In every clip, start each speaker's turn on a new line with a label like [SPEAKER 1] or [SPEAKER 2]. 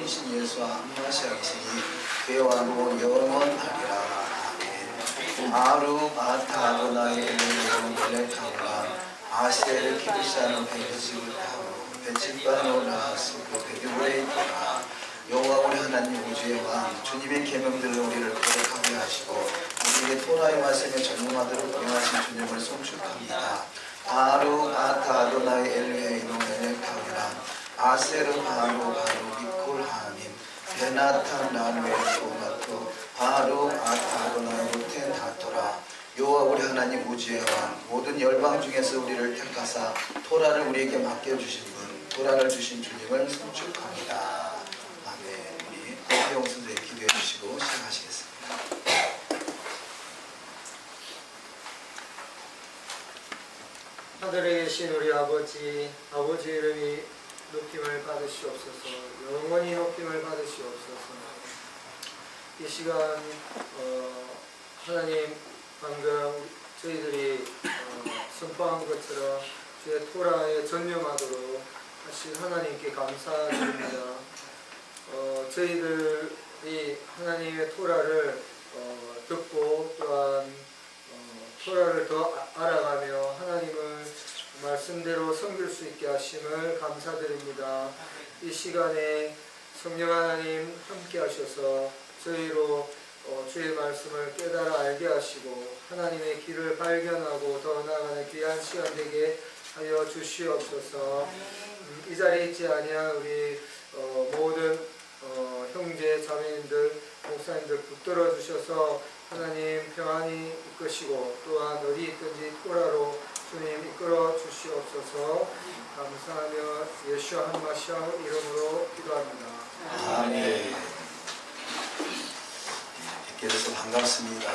[SPEAKER 1] 이신 예수와 함마시아이시니 그와 로 영원하리라. 아멘. 아루 아타 아도나이 엘리온 멜레카우라 아세르 키르샤노 베르시우타로 베치바노라 수고 베드브레이토라. 여호와 우리 하나님 우주의 왕 주님의 계명들을 우리를 거룩하게 하시고 우리에게 토라의 말씀에 전무하도록 명하신 주님을 송축합니다. 아루 아타 아도나이 엘리온 멜레카우라 아세르 바로 미콜 하민 베나탄 라누엘 소마토 바로 아타 아도나이 모텐 다토라. 여호와 우리 하나님 우주의 왕 모든 열방 중에서 우리를 택하사 토라를 우리에게 맡겨주신 분 토라를 주신 주님을 송축합니다. 아멘. 우리 박혜영 선생님 기도해 주시고 시작하시겠습니다.
[SPEAKER 2] 하늘에 계신 우리 아버지 이름이 높임을 받으시옵소서. 영원히 높임을 받으시옵소서. 이 시간 하나님 방금 저희들이 선포한 것처럼 주의 토라에 전념하도록 하신 하나님께 감사드립니다. 저희들이 하나님의 토라를 듣고 또한 토라를 더 알아가며 하나님을 말씀대로 섬길 수 있게 하심을 감사드립니다. 이 시간에 성령 하나님 함께 하셔서 저희로 주의 말씀을 깨달아 알게 하시고 하나님의 길을 발견하고 더 나아가는 귀한 시간 되게 하여 주시옵소서. 이 자리에 있지 아니한 우리 모든 형제 자매님들 목사님들 붙들어 주셔서 하나님 평안히 이끄시고 또한 어디 있든지 토라로 주님 이끌어 주시옵소서. 감사하며 예수와 함마시아 이름으로 기도합니다.
[SPEAKER 1] 아멘. 뵙게 돼서 반갑습니다.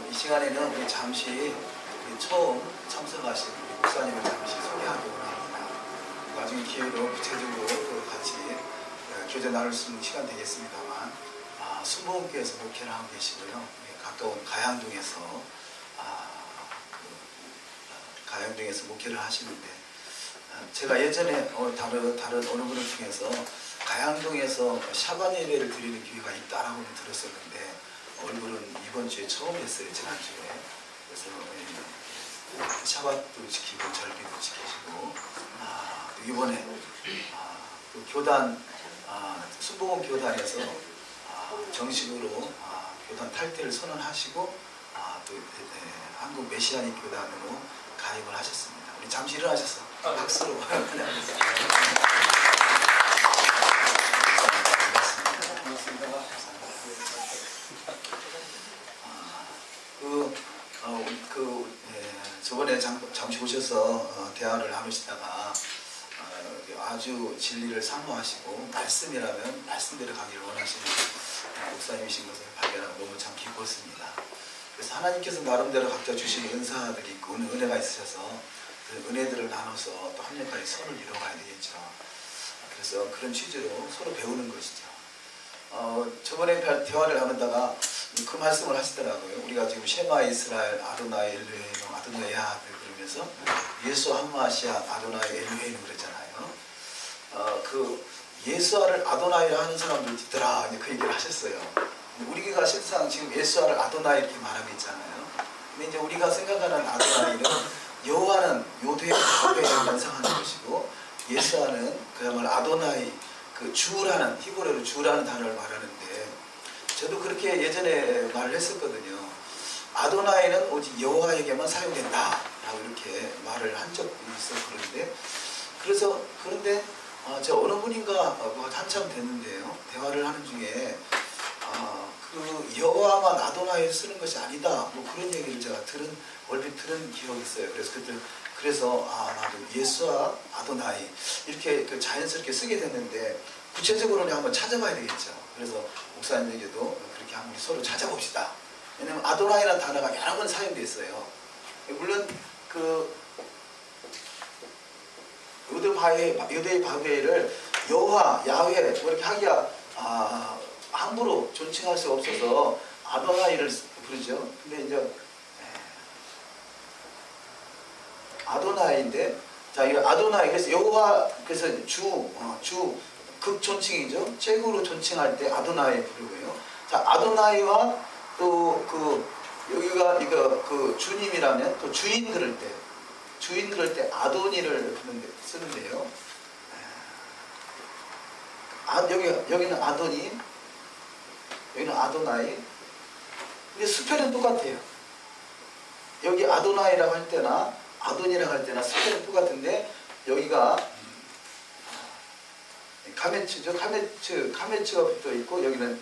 [SPEAKER 1] 이 시간에는 우리 잠시 우리 처음 참석하신 우리 목사님을 잠시 소개하기 원합니다. 나중에 기회로 구체적으로 또 같이 교제 나눌 수 있는 시간 되겠습니다만 순복음교회에서 목회를 하고 계시고요. 가까운 가양동에서 가양동에서 목회를 하시는데 제가 예전에 다른 어느 분을 통해서 가양동에서 샤반 예배를 드리는 기회가 있다라고 들었었는데 얼굴은 이번 주에 처음 뵀어요. 지난주에. 그래서 샤bat도 지키고 절기도 지키시고 이번에 그 교단 순복음 교단에서 정식으로 교단 탈퇴를 선언하시고 또 한국 메시아닉 교단으로 가입을 하셨습니다. 우리 잠시 일어나셔서 박수로 환영하겠습니다. 저번에 잠시 오셔서 대화를 나누시다가 아주 진리를 사모하시고 말씀이라면 말씀대로 가기를 원하시는 목사님이신 것을 발견하고 너무 참 기뻤습니다. 그래서 하나님께서 나름대로 각자 주신 은사들이 있고 은혜가 있으셔서 그 은혜들을 나눠서 또 합력하게 선을 이뤄가야 되겠죠. 그래서 그런 취지로 서로 배우는 것이죠. 저번에 대화를 나누다가 그 말씀을 하시더라고요. 우리가 지금 셰마 이스라엘 아도나이 엘로헤inu 아도나이 야하베 그러면서 예수 함마시아 아도나이 엘로헤inu 그랬잖아요. 그 예수아를 아도나이라 하는 사람들 있더라 그 얘기를 하셨어요. 우리가 실상 지금 예수아를 아도나이 이렇게 말하고 있잖아요. 근데 이제 우리가 생각하는 아도나이는 여호와는 요대의 법에 연상하는 것이고 예수아는 그야말로 아도나이 그 주라는 히브리어로 주라는 단어를 말하는데 저도 그렇게 예전에 말을 했었거든요. 아도나이는 오직 여호와에게만 사용된다 라고 이렇게 말을 한 적이 있어. 그런데 저 어느 분인가 한참 됐는데요. 대화를 하는 중에 그 여호와만 아도나이를 쓰는 것이 아니다 뭐 그런 얘기를 제가 얼핏 들은 기억이 있어요. 그래서 나도 예수와 아도나이 이렇게 자연스럽게 쓰게 됐는데 구체적으로는 한번 찾아봐야 되겠죠. 그래서 목사님에게도 그렇게 한번 서로 찾아봅시다. 왜냐하면 아도나이라는 단어가 여러 번 사용되어 있어요. 물론 그 유대 바벨을 여호와, 야훼 뭐 이렇게 하기가 함부로 존칭할 수 없어서 아도나이를 부르죠. 근데 이제 아도나이인데 자, 이 아도나이 그래서 여호와 그래서 주 극존칭이죠. 최고로 존칭할 때 아도나이 부르고요. 자, 아도나이와 또 여기가 그 주님이라면 또 주인 그럴 때 아도니를 쓰는데요. 여기는 아도니, 여기는 아도나이. 근데 스펠은 똑같아요. 여기 아도나이라고 할 때나 아도니라고 할 때나 스펠은 똑같은데 여기가 카메츠죠. 카메츠가 붙어 있고 여기는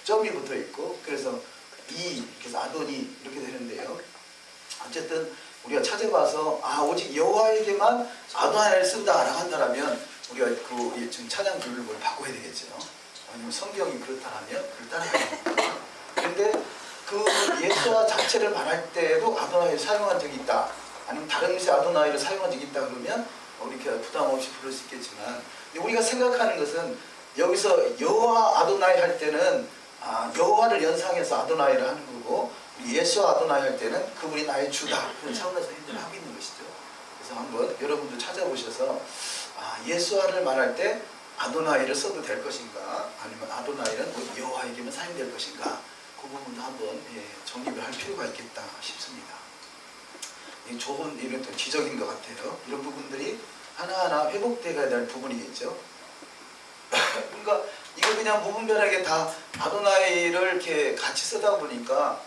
[SPEAKER 1] 점이 붙어 있고 그래서 그래서 아도니 이렇게 되는데요. 어쨌든 우리가 찾아봐서 오직 여호와에게만 아도나이를 쓴다라고 한다면 우리가 지금 찬양 교육을 바꿔야 되겠죠. 아니면 성경이 그렇다면 그걸 따라야 됩니다. 그런데 그 예수와 자체를 말할 때도 아도나이를 사용한 적이 있다. 아니면 다른 곳에 아도나이를 사용한 적이 있다 그러면 이렇게 부담 없이 부를 수 있겠지만 우리가 생각하는 것은 여기서 여호와 아도나이 할 때는 여호와를 연상해서 아도나이를 하는 거고 예수와 아도나이 할 때는 그분이 나의 주다 그런 차원에서 행동을 하고 있는 것이죠. 그래서 한번 여러분도 찾아보셔서 예수와를 말할 때 아도나이를 써도 될 것인가 아니면 아도나이는 여호와에게만 사용될 것인가 그 부분도 한번 정립을 할 필요가 있겠다 싶습니다. 좋은 이런 또 지적인 것 같아요. 이런 부분들이 하나하나 회복되어야 될 부분이겠죠. 그러니까 이거 그냥 무분별하게 다 아도나이를 이렇게 같이 쓰다 보니까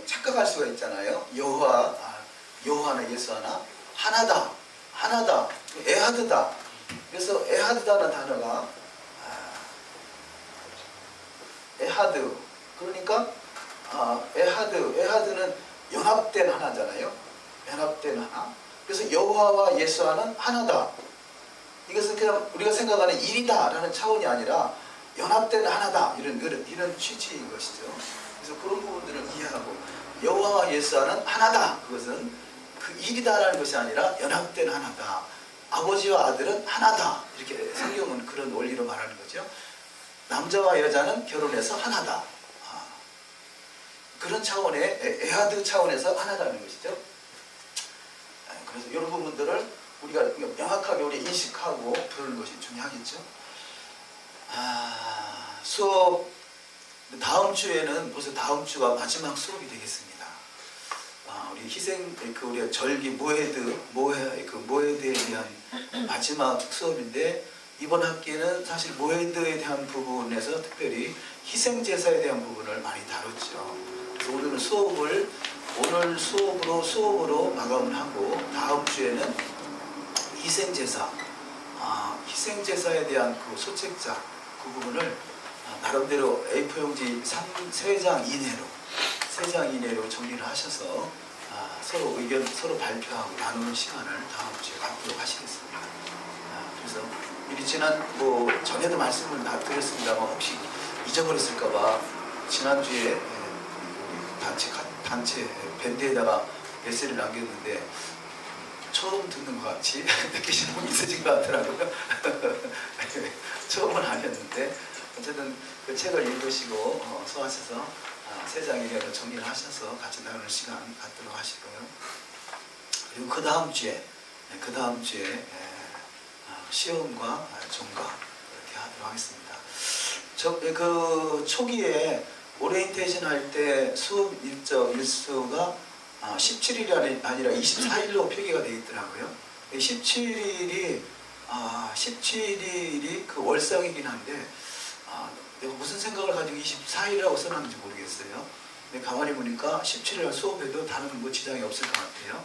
[SPEAKER 1] 착각할 수가 있잖아요. 여호와나 예수 하나다, 에하드다. 그래서 에하드다는 단어가 에하드. 그러니까 에하드는 연합된 하나잖아요. 연합된 하나. 그래서 여호와와 예수와는 하나다. 이것은 그냥 우리가 생각하는 일이다라는 차원이 아니라 연합된 하나다 이런 취지인 것이죠. 그래서 그런 부분들을 이해하고 여호와와 예수와는 하나다. 그것은 그 일이다라는 것이 아니라 연합된 하나다. 아버지와 아들은 하나다. 이렇게 성경은 그런 원리로 말하는 거죠. 남자와 여자는 결혼해서 하나다. 그런 차원의 에하드 차원에서 하나라는 것이죠. 그래서 이런 부분들을 우리가 명확하게 우리 인식하고 부르는 것이 중요하겠죠. 수업 다음 주에는 벌써 다음 주가 마지막 수업이 되겠습니다. 우리 우리 절기 모헤드에 대한 마지막 수업인데 이번 학기는 사실 모헤드에 대한 부분에서 특별히 희생 제사에 대한 부분을 많이 다뤘죠. 그래서 우리는 오늘 수업으로 마감을 하고 다음 주에는 희생제사에 대한 그 소책자 그 부분을 나름대로 A4 용지 3장 이내로 정리를 하셔서 서로 의견 발표하고 나누는 시간을 다음 주에 갖도록 하시겠습니다. 그래서 미리 전에도 말씀을 다 드렸습니다만 혹시 잊어버렸을까봐 지난주에 단체 밴드에다가 메시지를 남겼는데 처음 듣는 것 같이 느끼시는 분이 있으신 것 같더라고요. 처음은 아니었는데 어쨌든 그 책을 읽으시고 소하셔서 3장 이내로 정리를 하셔서 같이 나누는 시간 갖도록 하시고요. 그리고 그 다음 주에 시험과 종과 이렇게 하도록 하겠습니다. 그 초기에 오리엔테이션 할 때 수업 일수가 17일이 아니라 24일로 표기가 되어 있더라고요. 17일이 그 월상이긴 한데 내가 무슨 생각을 가지고 24일이라고 써놨는지 모르겠어요. 근데 가만히 보니까 17일 수업에도 다른 지장이 없을 것 같아요.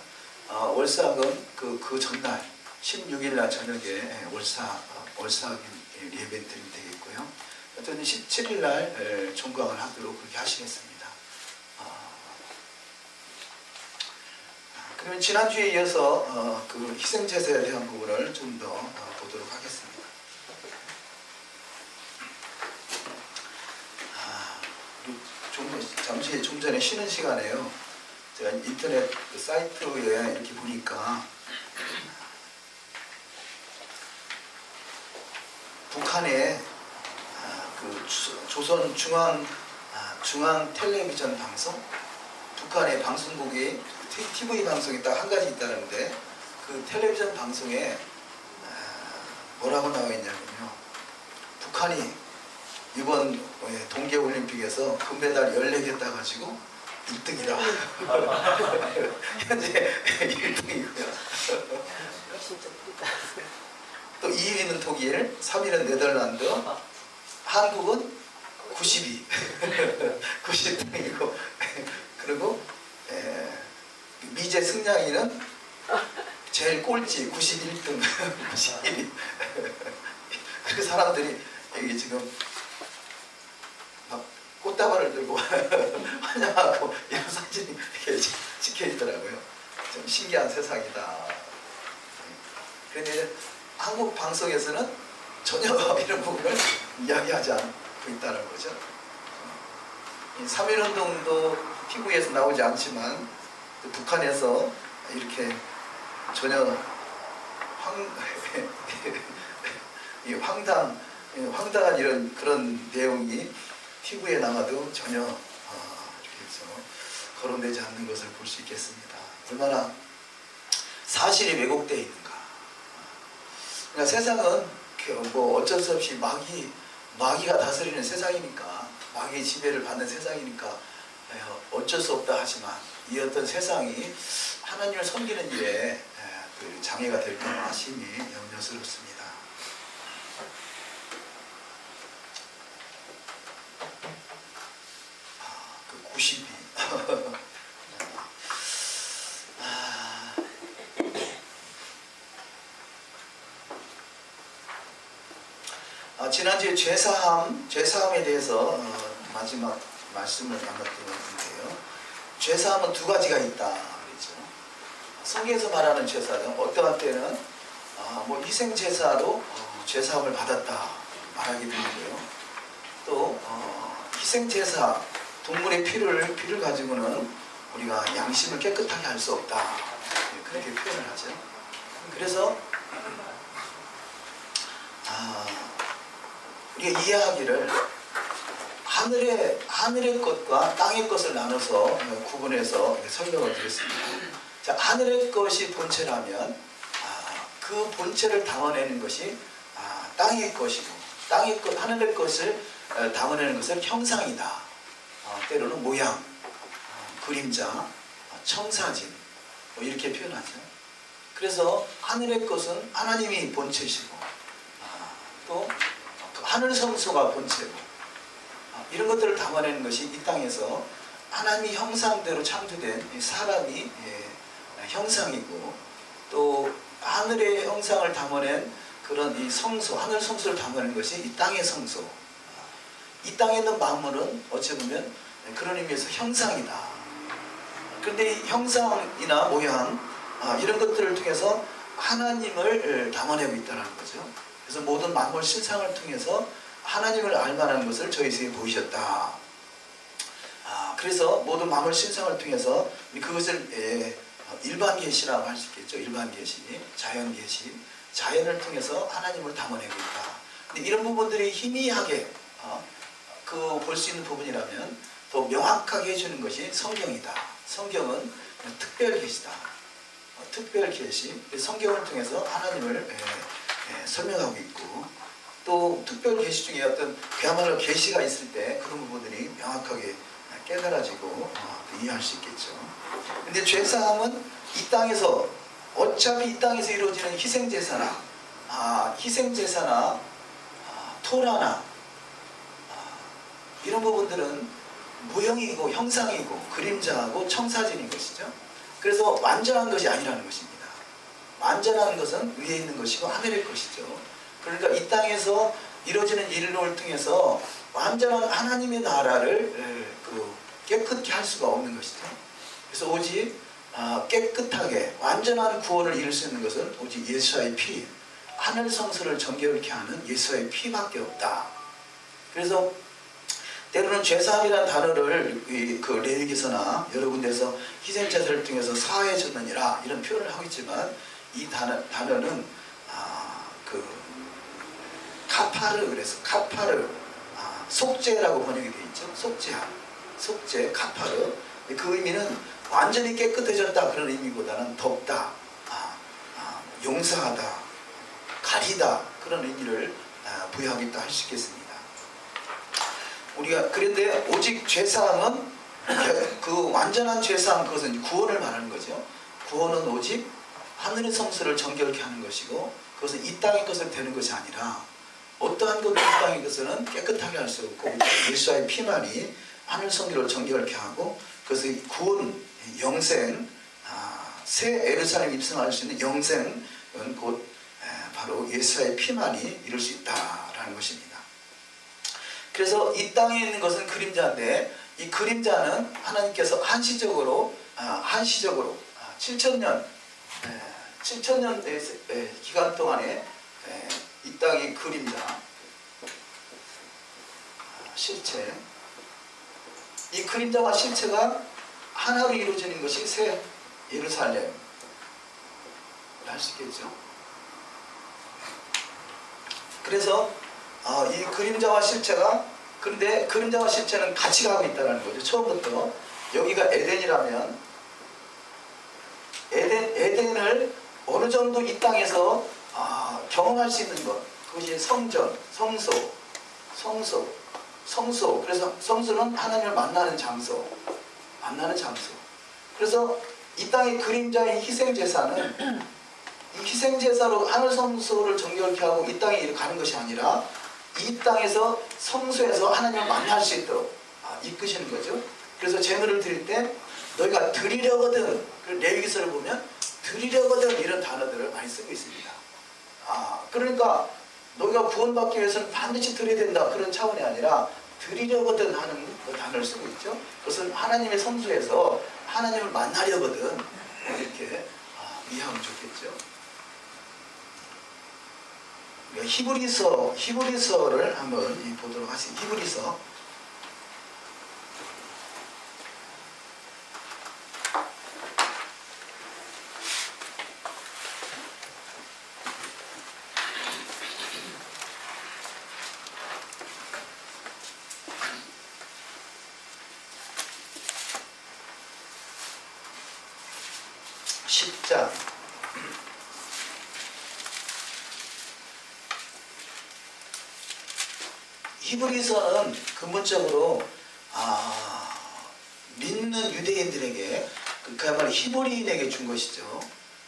[SPEAKER 1] 월삭은 그 전날 16일날 저녁에 월삭 예배 드리면 되겠고요. 어쨌든 17일날 종강을 하도록 그렇게 하시겠습니다. 그러면 지난주에 이어서 그 희생제사에 대한 부분을 좀 더 보도록 하겠습니다. 좀 전에 쉬는 시간에요. 제가 인터넷 그 사이트에 이렇게 보니까 북한의 그 조선 중앙 텔레비전 방송, 북한의 방송국이 TV 방송이 딱 한 가지 있다는데 그 텔레비전 방송에 뭐라고 나와 있냐면요. 북한이 이번 동계올림픽에서 금메달 14개 따가지고 1등이다. 현재 1등이고요. 또 2위는 독일, 3위는 네덜란드, 한국은 92, 90등이고, 그리고 미제 승냥이는 제일 꼴찌 91등, 91위. 그 사람들이 여기 지금 막 꽃다발을 들고 환영하고 이런 사진이 이렇게 찍혀 있더라고요. 좀 신기한 세상이다. 그런데 한국 방송에서는 전혀 이런 부분을 이야기하지 않고 있다는 거죠. 3.1운동도 TV에서 나오지 않지만 북한에서 이렇게 전혀 황당한 이런 그런 내용이 TV에 나와도 전혀 이렇게 해서 거론되지 않는 것을 볼 수 있겠습니다. 얼마나 사실이 왜곡되어 있는가. 그러니까 세상은 뭐 어쩔 수 없이 마귀가 다스리는 세상이니까, 마귀의 지배를 받는 세상이니까 어쩔 수 없다 하지만 이 어떤 세상이 하나님을 섬기는 일에 장애가 될까 심히 염려스럽습니다. 그 92. 지난주에 죄사함에 대해서 마지막 말씀을 나눴는데요. 죄사함은 두 가지가 있다 그랬죠. 성경에서 말하는 죄사는 어떠한 때는 뭐 희생 제사로 죄사함을 받았다 말하기도 하고요. 또 희생 제사, 동물의 피를 가지고는 우리가 양심을 깨끗하게 할 수 없다, 그렇게 표현을 하죠. 그래서 우리가 이해하기를 하늘의 것과 땅의 것을 나눠서 구분해서 설명을 드렸습니다. 자, 하늘의 것이 본체라면 그 본체를 담아내는 것이 땅의 것이고, 하늘의 것을 담아내는 것은 형상이다. 때로는 모양, 그림자, 청사진 뭐 이렇게 표현하죠. 그래서 하늘의 것은 하나님이 본체시고, 또 하늘 성소가 본체고, 이런 것들을 담아내는 것이 이 땅에서 하나님의 형상대로 창조된 사람이 형상이고, 또 하늘의 형상을 담아낸 그런 이 성소, 하늘 성소를 담아낸 것이 이 땅의 성소. 이 땅에 있는 만물은 어찌 보면 그런 의미에서 형상이다. 그런데 이 형상이나 모양, 이런 것들을 통해서 하나님을 담아내고 있다는 거죠. 그래서 모든 만물 실상을 통해서 하나님을 알만한 것을 저희 세에 보이셨다. 그래서 모든 만물 실상을 통해서 그것을 일반 계시라고 할 수 있겠죠. 일반 계시, 자연 계시, 자연을 통해서 하나님을 담아내고 있다. 근데 이런 부분들이 희미하게 볼 수 있는 부분이라면 더 명확하게 해주는 것이 성경이다. 성경은 특별 계시다. 특별 계시, 성경을 통해서 하나님을 설명하고 있고, 또 특별 계시 중에 어떤 그야말로 계시가 있을 때 그런 부분들이 명확하게 깨달아지고 이해할 수 있겠죠. 근데 죄사함은 이 땅에서, 어차피 이 땅에서 이루어지는 희생제사나 토라나 이런 부분들은 무형이고 형상이고 그림자하고 청사진인 것이죠. 그래서 완전한 것이 아니라는 것입니다. 완전한 것은 위에 있는 것이고 하늘의 것이죠. 그러니까 이 땅에서 이루어지는 일을 통해서 완전한 하나님의 나라를 깨끗게 할 수가 없는 것이죠. 그래서 오직 깨끗하게 완전한 구원을 이룰 수 있는 것은 오직 예수와의 피, 하늘 성소를 정결케 하는 예수와의 피밖에 없다. 그래서 때로는 죄사함이라는 단어를 그 레위기서나 여러 군데서 희생제사를 통해서 사하여 줬느니라 이런 표현을 하고 있지만, 이 단어는 카파르, 그래서 카파르, 속죄라고 번역이 되어 있죠. 속죄, 카파르. 그 의미는 완전히 깨끗해졌다 그런 의미보다는 덮다, 용서하다, 가리다 그런 의미를 부여하고 있다 할 수 있겠습니다. 우리가 그런데 오직 죄사함은 그 완전한 죄사함, 그것은 구원을 말하는 거죠. 구원은 오직 하늘의 성소를 정결케 하는 것이고, 그것은 이 땅의 것을 되는 것이 아니라 어떠한 것도 이 땅의 것은 깨끗하게 할 수 없고 예수와의 피만이 하늘 성소를 정결케 하고, 그것의 구원, 영생, 새 예루살렘 입성할 수 있는 영생은 곧 바로 예수와의 피만이 이룰 수 있다라는 것입니다. 그래서 이 땅에 있는 것은 그림자인데, 이 그림자는 하나님께서 한시적으로 7,000년 기간 동안에 이 땅의 그림자, 실체, 이 그림자와 실체가 하나로 이루어지는 것이 새 예루살렘 할 수 있겠죠. 그래서 이 그림자와 실체가, 그런데 그림자와 실체는 같이 가고 있다는 거죠. 처음부터 여기가 에덴이라면 에덴을 어느 정도 이 땅에서 경험할 수 있는 것, 그것이 성전, 성소. 그래서 성소는 하나님을 만나는 장소. 그래서 이 땅의 그림자인 희생제사는 이 희생제사로 하늘 성소를 정결케 하고 이 땅에 가는 것이 아니라 이 땅에서 성소에서 하나님을 만날 수 있도록 이끄시는 거죠. 그래서 제물을 드릴 때 너희가 드리려거든, 레위기서를 보면 드리려거든 이런 단어들을 많이 쓰고 있습니다. 그러니까 너희가 구원받기 위해서는 반드시 드려야 된다 그런 차원이 아니라 드리려거든 하는 그 단어를 쓰고 있죠. 그것은 하나님의 성소에서 하나님을 만나려거든 이렇게 이해하면 좋겠죠. 히브리서를 한번 보도록 하겠습니다. 히브리서 10장 히브리서는 근본적으로 믿는 유대인들에게, 그야말로 히브리인에게 준 것이죠.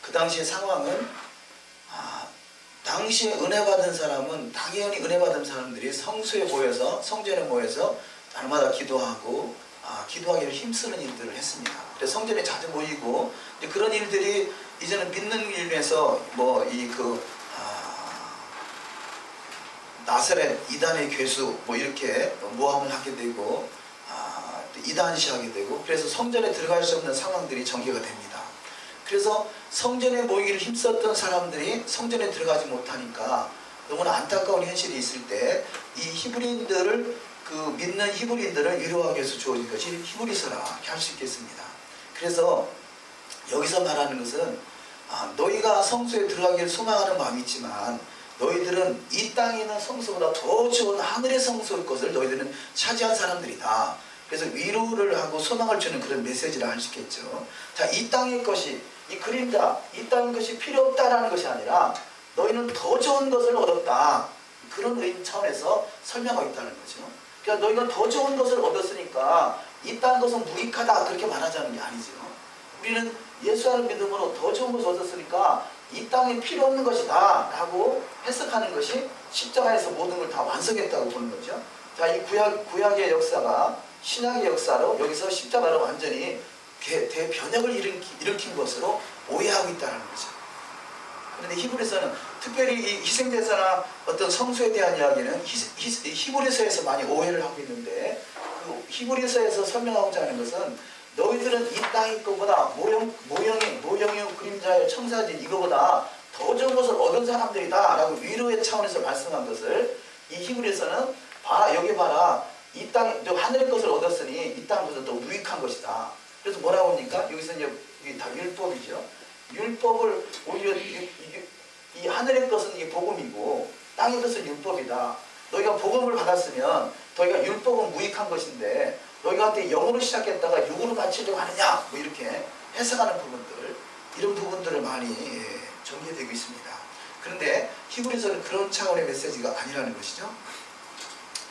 [SPEAKER 1] 그 당시의 상황은 당시에 은혜 받은 사람은 당연히 은혜 받은 사람들이 성소에 모여서, 성전에 모여서 날마다 기도하고 기도하기를 힘쓰는 일들을 했습니다. 그래서 성전에 자주 모이고, 그런 일들이 이제는 믿는 일에서 나사렛 이단의 괴수 이렇게 모함을 하게 되고 이단시하게 되고, 그래서 성전에 들어갈 수 없는 상황들이 전개가 됩니다. 그래서 성전에 모이기를 힘썼던 사람들이 성전에 들어가지 못하니까 너무나 안타까운 현실이 있을 때 이 히브리인들을, 믿는 히브리인들을 위로하기 위해서 주어진 것이 히브리서라 이렇게 할 수 있겠습니다. 그래서 여기서 말하는 것은 너희가 성소에 들어가기를 소망하는 마음이 있지만 너희들은 이 땅에 있는 성소보다 더 좋은 하늘의 성소의 것을 너희들은 차지한 사람들이다. 그래서 위로를 하고 소망을 주는 그런 메시지를 할 수 있겠죠. 자, 이 땅의 것이, 이 그림자, 이 땅의 것이 필요 없다라는 것이 아니라 너희는 더 좋은 것을 얻었다. 그런 의미 차원에서 설명하고 있다는 거죠. 그러니까 너희가 더 좋은 것을 얻었으니까 이 땅의 것은 무익하다 그렇게 말하자는 게 아니죠. 우리는 예수를 믿음으로 더 좋은 것을 얻었으니까 이 땅에 필요 없는 것이다 라고 해석하는 것이 십자가에서 모든 걸 다 완성했다고 보는 거죠. 자, 이 구약의 역사가 신약의 역사로 여기서 십자가로 완전히 대변혁을 일으킨 것으로 오해하고 있다는 거죠. 그런데 히브리서는 특별히 이 희생제사나 어떤 성소에 대한 이야기는 히브리서에서 많이 오해를 하고 있는데, 그 히브리서에서 설명하고자 하는 것은 너희들은 이 땅의 것보다 모형의 그림자의 청사진 이거보다 더 좋은 것을 얻은 사람들이다 라고 위로의 차원에서 말씀한 것을 이 히브리서는 여기 봐라, 이 땅 하늘의 것을 얻었으니 이 땅 것은 더 무익한 것이다. 그래서 뭐라고 합니까? 여기서 이게 다 율법이죠. 율법을 오히려 이 하늘의 것은 이게 복음이고 땅의 것은 율법이다. 너희가 복음을 받았으면 너희가 율법은 무익한 것인데 너희가 한테 영으로 시작했다가 육으로 바치려고 하느냐, 이렇게 해석하는 부분들, 이런 부분들을 많이 전개되고 있습니다. 그런데 히브리서는 그런 차원의 메시지가 아니라는 것이죠.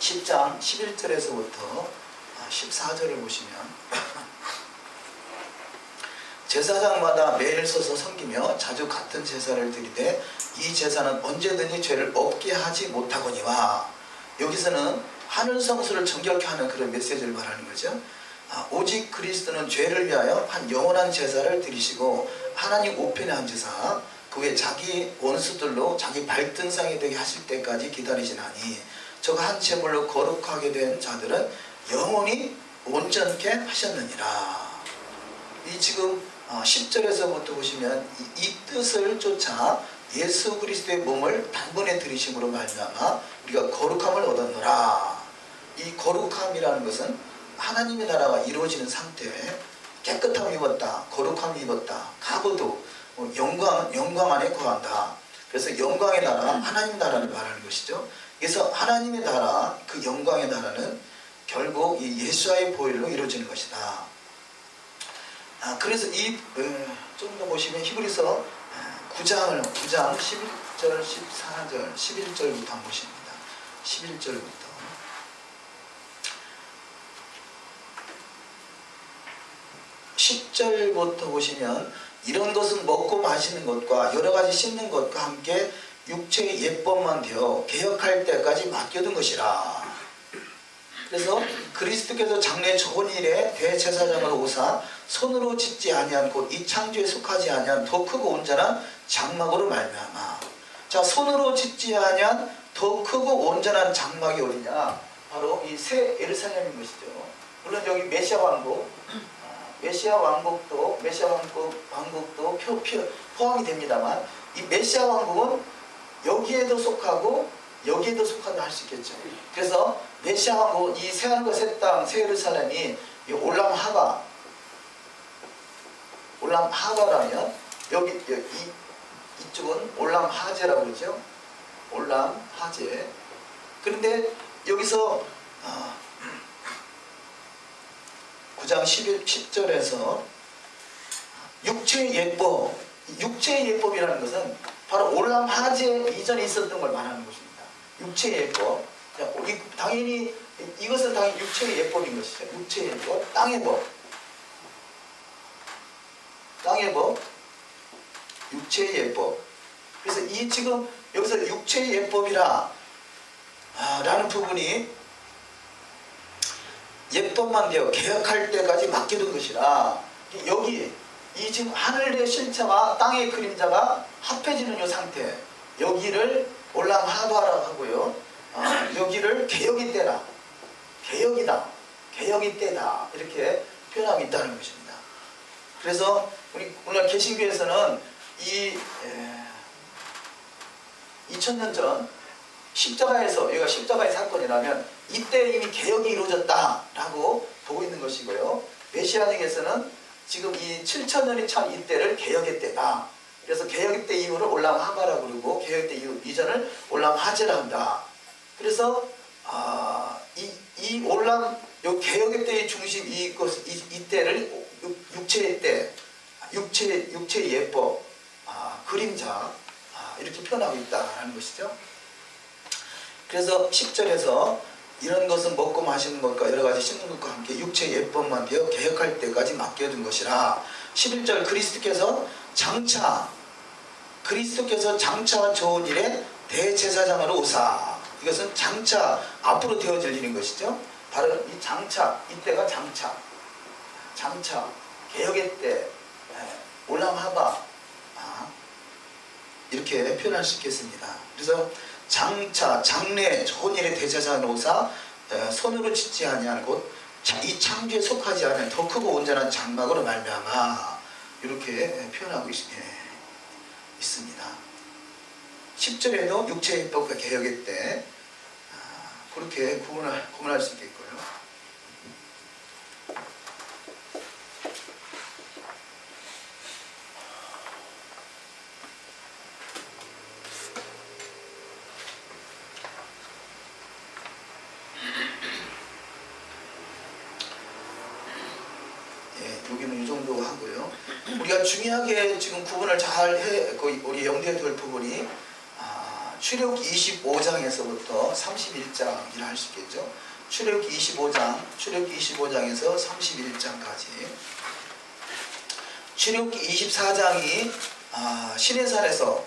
[SPEAKER 1] 10장 11절에서부터 14절을 보시면 제사장마다 매일 서서 섬기며 자주 같은 제사를 드리되 이 제사는 언제든지 죄를 없게 하지 못하거니와, 여기서는 하늘 성소를 정결케 하는 그런 메시지를 말하는 거죠. 오직 그리스도는 죄를 위하여 한 영원한 제사를 드리시고 하나님 우편에 앉으사 그 후에 자기 원수들로 자기 발등상이 되게 하실 때까지 기다리시나니 저가 한 제물로 거룩하게 된 자들은 영원히 온전케 하셨느니라. 이 지금 10절에서부터 보시면 이 뜻을 쫓아 예수 그리스도의 몸을 단번에 들이심으로 말미암아 우리가 거룩함을 얻었노라. 이 거룩함이라는 것은 하나님의 나라가 이루어지는 상태, 깨끗함을 입었다, 거룩함을 입었다, 가보도 영광 안에 거한다. 그래서 영광의 나라, 하나님 나라를 말하는 것이죠. 그래서 하나님의 나라, 그 영광의 나라는 결국 이 예수와의 보혈로 이루어지는 것이다. 그래서 좀 더 보시면 히브리서 9장 11절, 14절, 11절부터 한번 보십니다. 11절부터 10절부터 보시면 이런 것은 먹고 마시는 것과 여러 가지 씻는 것과 함께 육체의 예법만 되어 개혁할 때까지 맡겨둔 것이라. 그래서 그리스도께서 장래 좋은 일에 대제사장으로 오사 손으로 짓지 아니한 곧 이 창조에 속하지 아니한 더 크고 온전한 장막으로 말미암아. 자, 손으로 짓지 아니한 더 크고 온전한 장막이 어디냐? 바로 이 새 예루살렘인 것이죠. 물론 여기 메시아 왕국, 메시아 왕국도 포함이 됩니다만, 이 메시아 왕국은 여기에도 속하고 여기에도 속하다 할 수 있겠죠. 그래서 메시아 왕국, 이 새하늘과 새 땅, 새 예루살렘이 이 올람 하바라면 여기 이쪽은 올람 하제라고 그러죠. 올람 하제. 그런데 여기서 9장 10절에서 육체의 예법이라는 것은 바로 올람 하제 이전에 있었던 걸 말하는 것입니다. 육체의 예법. 당연히 이것은 당연히 육체의 예법인 것이죠. 육체의 예법, 땅의 법. 땅의 법, 육체의 예법. 그래서 이 지금 여기서 육체의 예법이라 라는 부분이 예법만 되어 개혁할 때까지 맡겨둔 것이라, 여기 이 지금 하늘의 실체와 땅의 그림자가 합해지는 이 상태, 여기를 올람 하바라고 하고요, 여기를 개혁의 때라, 개혁이다, 개혁의 때다, 이렇게 표현하고 있다는 것입니다. 그래서 우리 오늘 개신교에서는 2000년 전 십자가에서, 여기가 십자가의 사건이라면 이때 이미 개혁이 이루어졌다라고 보고 있는 것이고요, 메시아닉에서는 지금 이 7000년이 찬 이때를 개혁의 때다. 그래서 개혁의 때 이후를 올람 하바라고 그러고 개혁의 때 이전을 올람 하제라 한다. 그래서 이 올람, 요 개혁의 때의 중심, 이때를 육체의 때, 육체의 예법, 그림자, 이렇게 표현하고 있다는 것이죠. 그래서 10절에서 이런 것은 먹고 마시는 것과 여러 가지 씻는 것과 함께 육체의 예법만 되어 개혁할 때까지 맡겨둔 것이라. 11절 그리스도께서 장차 좋은 일에 대제사장으로 오사. 이것은 장차 앞으로 되어질 일인 것이죠. 바로 이 장차, 이때가 장차 개혁의 때, 올람 하바, 이렇게 표현할 수 있겠습니다. 그래서 장차, 장래 좋은 일에 대제사장으로 오사 손으로 짓지 아니한 곳, 이 창조에 속하지 않은 더 크고 온전한 장막으로 말미암아, 이렇게 표현하고 있습니다. 10절에도 육체의 예법과 개혁의 때, 그렇게 구분할 수 있겠고요. 여기는 이 정도 하고요. 우리가 중요하게 지금 구분을 잘 우리 염두에 둘 부분이 출애굽기 25장에서부터 31장이라 할 수 있겠죠. 출애굽기 25장에서 31장까지. 출애굽기 24장이 시내산에서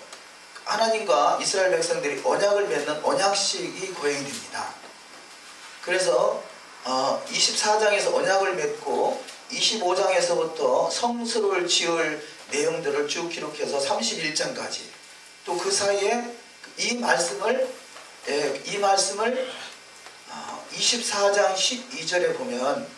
[SPEAKER 1] 하나님과 이스라엘 백성들이 언약을 맺는 언약식이 거행이 됩니다. 그래서 24장에서 언약을 맺고 25장에서부터 성소를 지을 내용들을 쭉 기록해서 31장까지, 또 그 사이에 이 말씀을 24장 12절에 보면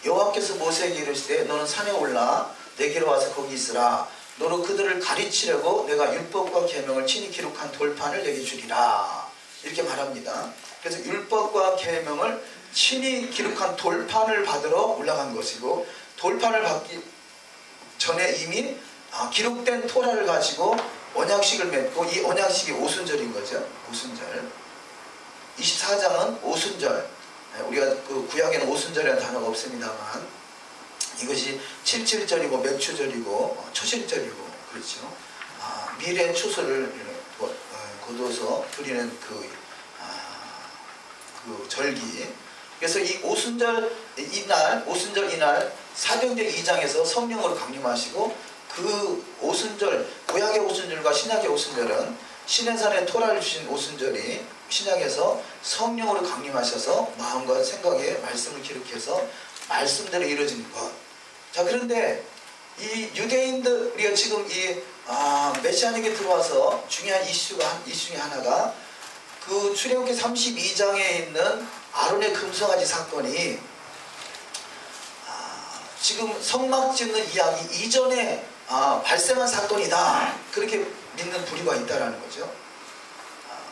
[SPEAKER 1] 여호와께서 모세에게 이르시되 너는 산에 올라 내게로 와서 거기 있으라. 너로 그들을 가르치려고 내가 율법과 계명을 친히 기록한 돌판을 내게 주리라. 이렇게 말합니다. 그래서 율법과 계명을 친히 기록한 돌판을 받으러 올라간 것이고, 돌판을 받기 전에 이미 기록된 토라를 가지고 언약식을 맺고, 이 언약식이 오순절인 거죠. 오순절. 24장은 오순절. 우리가 그 구약에는 오순절이라는 단어가 없습니다만 이것이 77절이고 맥추절이고 초실절이고 그렇죠. 미래 추수를 거두어서 드리는 그 절기. 그래서 이 오순절 이날 사도행전 2장에서 성령으로 강림하시고, 그 오순절, 구약의 오순절과 신약의 오순절은 시내산에 토라를 주신 오순절이 신약에서 성령으로 강림하셔서 마음과 생각에 말씀을 기록해서 말씀대로 이루어진 것. 자, 그런데 이 유대인들, 우리가 지금 이 메시아닉에 들어와서 중요한 이슈 중에 하나가 그 출애굽기 32장에 있는 아론의 금송아지 사건이 지금 성막 짓는 이야기 이전에 발생한 사건이다, 그렇게 믿는 부류가 있다라는 거죠.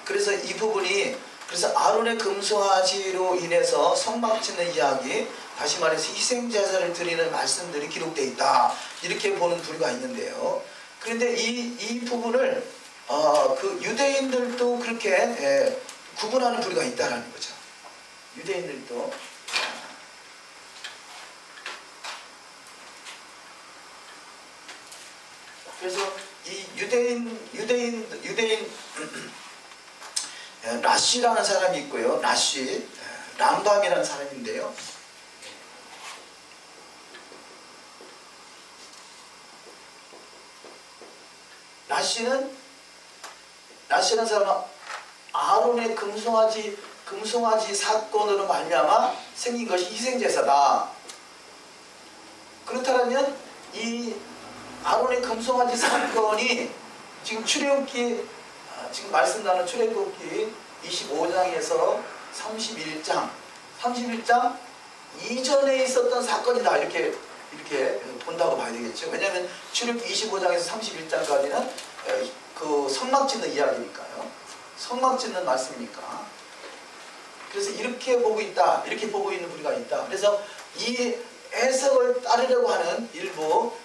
[SPEAKER 1] 그래서 이 부분이, 그래서 아론의 금송아지로 인해서 성막 짓는 이야기, 다시 말해서 희생제사를 드리는 말씀들이 기록되어 있다, 이렇게 보는 부류가 있는데요. 그런데 이 부분을 그 유대인들도 그렇게 구분하는 부류가 있다라는 거죠. 유대인들도. 그래서 이 유대인 라쉬라는 사람이 있고요. 람밤이라는 사람인데요. 라쉬는 사람은 아론의 금송아지 사건으로 말미암아 생긴 것이 희생제사다. 그렇다면 이 아론의 금송아지 사건이 지금 출애굽기, 지금 말씀 나눈 출애굽기 25장에서 31장 이전에 있었던 사건이다, 이렇게 본다고 봐야 되겠죠. 왜냐하면 출애굽기 25장에서 31장까지는 그 성막 짓는 이야기니까요. 성막 짓는 말씀이니까. 그래서 이렇게 보고 있다, 이렇게 보고 있는 부류가 있다. 그래서 이 해석을 따르려고 하는 일부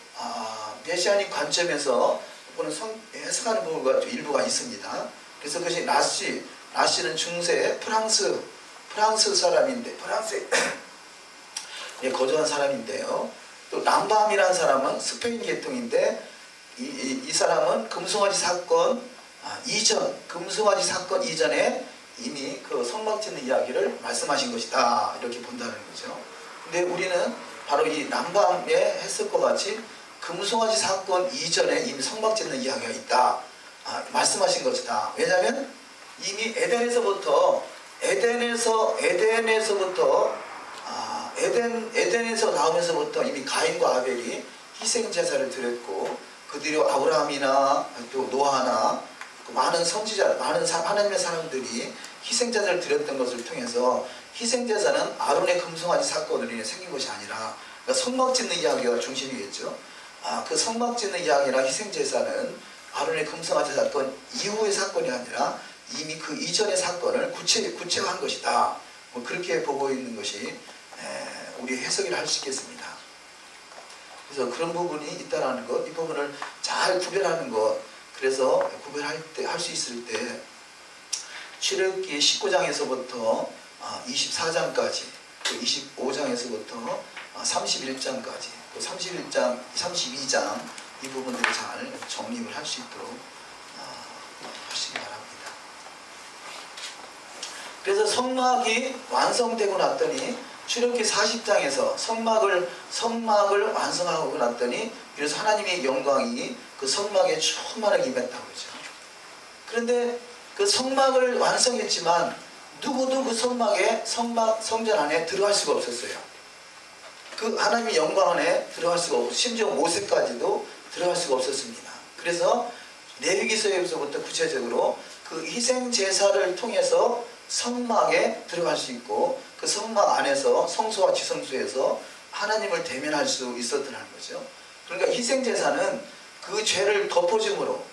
[SPEAKER 1] 메시아닉 관점에서 보는 해석하는 부분과 일부가 있습니다. 그래서 그것이 라쉬는 중세 프랑스 사람인데, 프랑스에 거주한 사람인데요. 또 람밤이라는 사람은 스페인 계통인데, 이 사람은 금송아지 사건 이전에 이미 그 성막 짓는 이야기를 말씀하신 것이다, 이렇게 본다는 거죠. 근데 우리는 바로 이 람밤의 해석과 같이 금송아지 사건 이전에 이미 성막 짓는 이야기가 있다, 말씀하신 것이다. 왜냐하면 이미 에덴에서 나오면서부터 이미 가인과 아벨이 희생 제사를 드렸고, 그 뒤로 아브라함이나 또 노아나 많은 선지자, 하나님의 사람들이 희생 제사를 드렸던 것을 통해서 희생 제사는 아론의 금송아지 사건으로 인해 생긴 것이 아니라, 그러니까 성막 짓는 이야기가 중심이겠죠. 그 성막 짓는 이야기나 희생 제사는 아론의 금송아지 사건 이후의 사건이 아니라 이미 그 이전의 사건을 구체화한 것이다. 그렇게 보고 있는 것이 우리 해석이라 할 수 있겠습니다. 그래서 그런 부분이 있다라는 것, 이 부분을 잘 구별하는 것, 그래서 할 수 있을 때 출애굽기 19장에서부터 24장까지, 또 25장에서부터 31장까지, 또 31장, 32장 이 부분들을 잘 정립을 할 수 있도록 하시기 바랍니다. 그래서 성막이 완성되고 났더니 출애굽기 40장에서 성막을 완성하고 났더니 그래서 하나님의 영광이 그 성막에 충만하게 임했다고 그러죠. 그런데 그 성막을 완성했지만 누구도 그 성전 안에 들어갈 수가 없었어요. 그 하나님의 영광 안에 들어갈 수가 없고 심지어 모세까지도 들어갈 수가 없었습니다. 그래서 레위기서에서부터 구체적으로 그 희생 제사를 통해서 성막에 들어갈 수 있고 그 성막 안에서 성소와 지성소에서 하나님을 대면할 수 있었다는 거죠. 그러니까 희생 제사는 그 죄를 덮어줌으로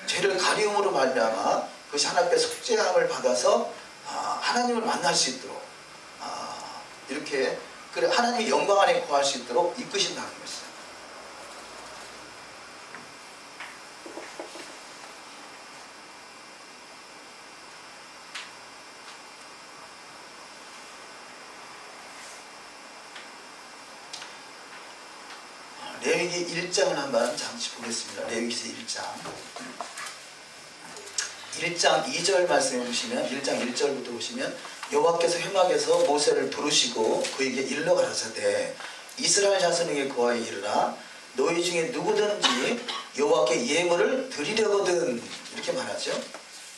[SPEAKER 1] 죄를 가리움으로 말미암아 그것이 하나님 앞에 속죄함을 받아서 하나님을 만날 수 있도록 이렇게 그래 하나님의 영광 안에 거할 수 있도록 이끄신다는 것이죠. 레위기 1장을 한번 잠시 보겠습니다. 레위기서 1장 2절 말씀해 보시면 1장 1절부터 보시면 여호와께서 회막에서 모세를 부르시고 그에게 일러 가라사대 이스라엘 자손에게 거하여 이르라 너희 중에 누구든지 여호와께 예물을 드리려거든 이렇게 말하죠.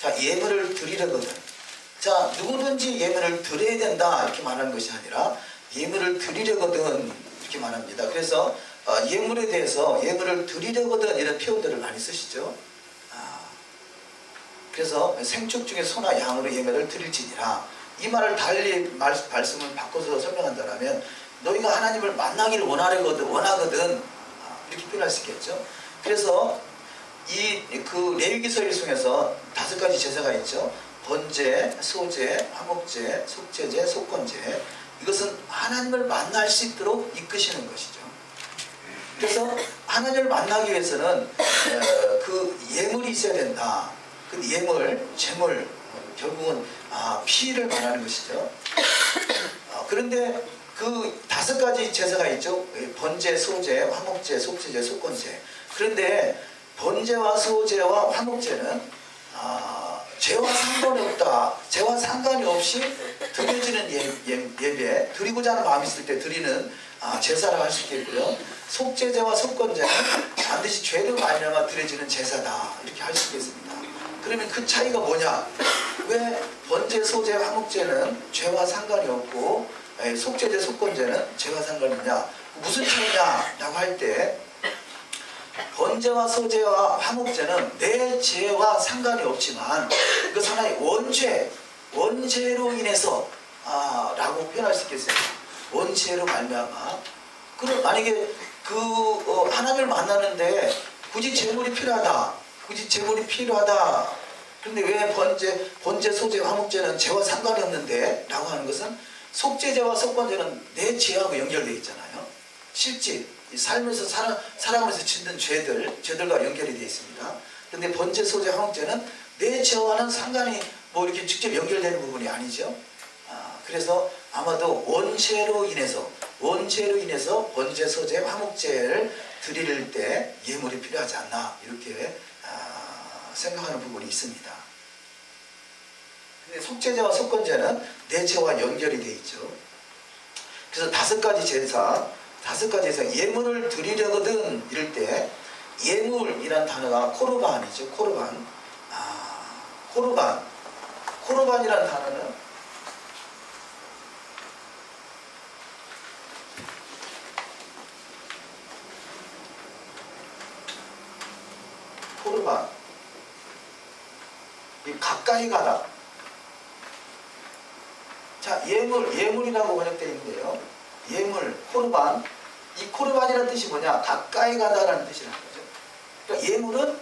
[SPEAKER 1] 자, 예물을 드리려거든. 자, 누구든지 예물을 드려야 된다 이렇게 말하는 것이 아니라 예물을 드리려거든 이렇게 말합니다. 그래서 예물에 대해서 예물을 드리려거든 이런 표현들을 많이 쓰시죠. 그래서 생축 중에 소나 양으로 예물을 드릴지니라 이 말을 달리 말씀을 바꿔서 설명한다면 너희가 하나님을 만나기를 원하거든 이렇게 표현할 수 있겠죠. 그래서 그 레위기서를 통해서 5가지 제사가 있죠. 번제, 소제, 화목제, 속죄제, 속건제. 이것은 하나님을 만날 수 있도록 이끄시는 것이죠. 그래서 하나님을 만나기 위해서는 그 예물이 있어야 된다. 그 예물, 제물, 결국은 피를 말하는 것이죠. 그런데 그 5가지 제사가 있죠. 번제, 소제, 화목제, 속죄제, 속건제. 그런데 번제와 소제와 화목제는 죄와 상관이 없다. 죄와 상관이 없이 드려지는 예배, 드리고자 하는 마음이 있을 때 드리는 제사라고 할 수 있겠고요. 속죄제와 속건제는 반드시 죄를 말미암아 드려지는 제사다. 이렇게 할 수 있겠습니다. 그러면 그 차이가 뭐냐? 왜 번제, 소제, 화목제는 죄와 상관이 없고 속죄제, 속건제는 죄와 상관이 있냐? 무슨 차이냐? 라고 할 때 번제와 소제와 화목제는 내 죄와 상관이 없지만 그 하나의 원죄로 인해서 라고 표현할 수 있겠어요. 원죄로 말미암아. 그럼 만약에 하나님을 만나는데 굳이 제물이 필요하다. 그런데 왜 번제, 소제, 화목제는 죄와 상관이 없는데? 라고 하는 것은 속죄제와 속건제는 내 죄하고 연결되어 있잖아요. 실제 삶에서 살아가면서 짓는 죄들과 연결이 되어 있습니다. 그런데 번제, 소제, 화목제는 내 죄와는 상관이 이렇게 직접 연결되는 부분이 아니죠. 그래서 아마도 원죄로 인해서 번제, 소제, 화목제를 드릴 때 예물이 필요하지 않나 이렇게 생각하는 부분이 있습니다. 근데 속죄제와 속건제는 내 죄와 연결이 되어 있죠. 그래서 5가지 제사 예물을 드리려거든 이럴 때 예물이란 단어가 코르반이죠. 코르반이란 단어는 가까이 가다. 자, 예물이라고 번역되어 있는데요. 예물, 코르반. 이 코르반이라는 뜻이 뭐냐? 가까이 가다라는 뜻이라는 거죠. 그러니까 예물은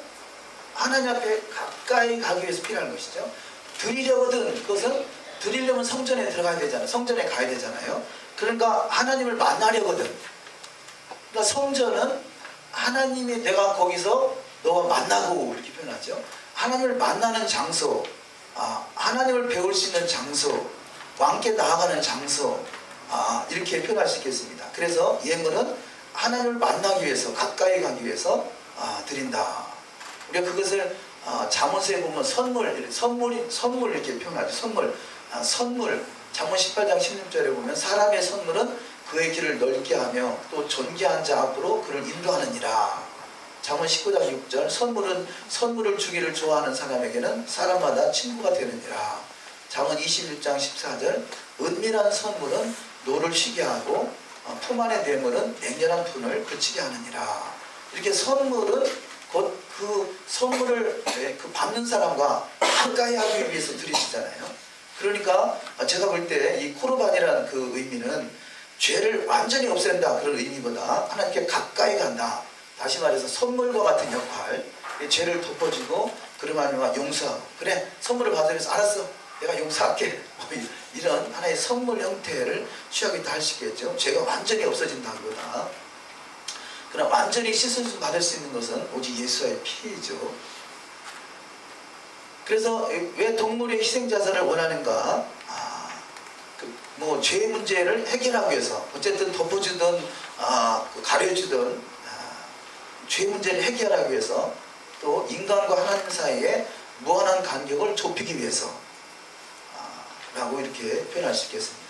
[SPEAKER 1] 하나님 앞에 가까이 가기 위해서 필요한 것이죠. 드리려거든 그것은 드리려면 성전에 들어가야 되잖아요. 성전에 가야 되잖아요. 그러니까 하나님을 만나려거든. 그러니까 성전은 하나님이 내가 거기서 너와 만나고 이렇게 표현하죠. 하나님을 만나는 장소, 하나님을 배울 수 있는 장소, 왕께 나아가는 장소, 이렇게 표현할 수 있겠습니다. 그래서 예물은 하나님을 만나기 위해서, 가까이 가기 위해서 드린다. 우리가 그것을 잠언서에 보면 선물 이렇게 표현하죠. 선물, 잠언 18장 16절에 보면 사람의 선물은 그의 길을 넓게 하며 또 존귀한 자 앞으로 그를 인도하느니라. 잠언 19장 6절 선물을 주기를 좋아하는 사람에게는 사람마다 친구가 되느니라. 잠언 21장 14절 은밀한 선물은 노를 쉬게 하고 품 안의 뇌물은 맹렬한 분을 그치게 하느니라. 이렇게 선물은 곧 그 선물을 그 받는 사람과 가까이 하기 위해서 드리시잖아요. 그러니까 제가 볼 때 이 코르반이라는 그 의미는 죄를 완전히 없앤다 그런 의미보다 하나님께 가까이 간다. 다시 말해서 선물과 같은 역할, 죄를 덮어주고 그러면 용서하고, 그래 선물을 받으면서 알았어 내가 용서할게, 이런 하나의 선물 형태를 취하겠다 할 수 있겠죠. 죄가 완전히 없어진다기보다. 그러나 완전히 씻음 받을 수 있는 것은 오직 예수의 피이죠. 그래서 왜 동물의 희생자살을 원하는가? 죄 문제를 해결하기 위해서 어쨌든 덮어주든 가려주든 죄 문제를 해결하기 위해서 또 인간과 하나님 사이에 무한한 간격을 좁히기 위해서 라고 이렇게 표현할 수 있겠습니다.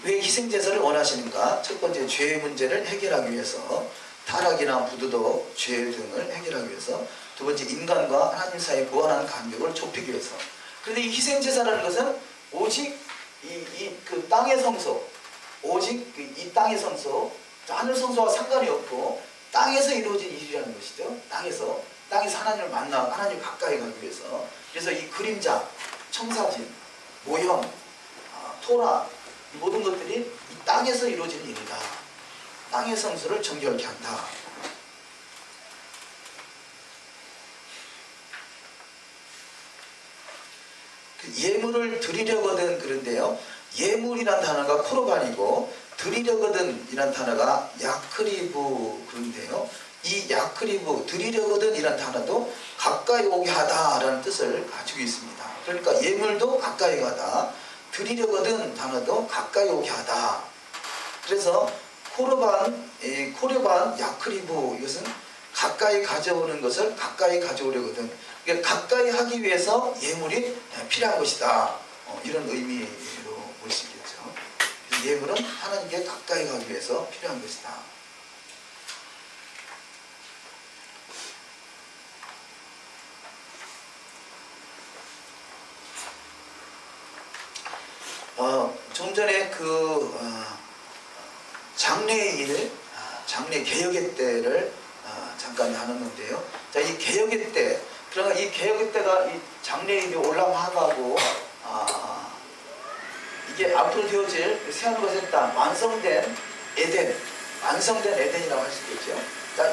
[SPEAKER 1] 왜 희생제사를 원하시는가? 첫 번째 죄의 문제를 해결하기 위해서, 타락이나 부도덕, 죄 등을 해결하기 위해서. 두 번째 인간과 하나님 사이의 무한한 간격을 좁히기 위해서. 그런데 이 희생제사라는 것은 오직 그 땅의 성소, 오직 이 땅의 성소, 하늘 성소와 상관이 없고 땅에서 이루어진 일이라는 것이죠. 땅에서 하나님을 만나 하나님 가까이 가기 위해서. 그래서 이 그림자, 청사진, 모형, 토라, 이 모든 것들이 이 땅에서 이루어진 일이다. 땅의 성소를 정결케 한다. 예물을 드리려거든 그런데요. 예물이란 단어가 코르반이고 드리려거든 이란 단어가 야크리브 그런데요. 이 야크리브 드리려거든 이란 단어도 가까이 오게 하다라는 뜻을 가지고 있습니다. 그러니까 예물도 가까이 가다, 드리려거든 단어도 가까이 오게 하다. 그래서 코르반 야크리브 이것은 가까이 가져오는 것을 가까이 가져오려거든. 그러니까 가까이 하기 위해서 예물이 필요한 것이다. 이런 의미로 볼 수 있겠죠. 예물은 하나님께 가까이 가기 위해서 필요한 것이다. 좀 전에 장례 개혁의 때를 잠깐 나눴는데요. 자, 이 개혁의 때, 그러니까 이 개혁의 때가 이 장례일이 올라가고 이게 앞으로 되어질 새하늘과 땅, 완성된 에덴이라고 할 수 있겠죠. 자,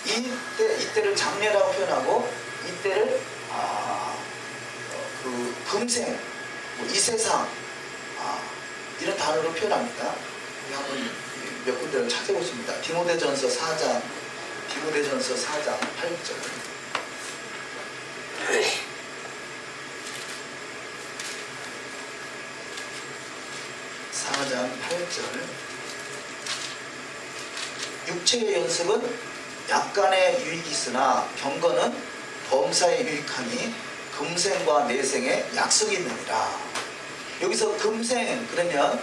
[SPEAKER 1] 이때를 장례라고 표현하고 이때를 금생, 이 세상 이런 단어로 표현합니다. 한번 몇 군데를 찾아보십니다. 디모데전서 4장 8절. 4장 8절. 육체의 연습은 약간의 유익이 있으나 경건은 범사에 유익하니 금생과 내생에 약속이 있느니라. 여기서 금생 그러면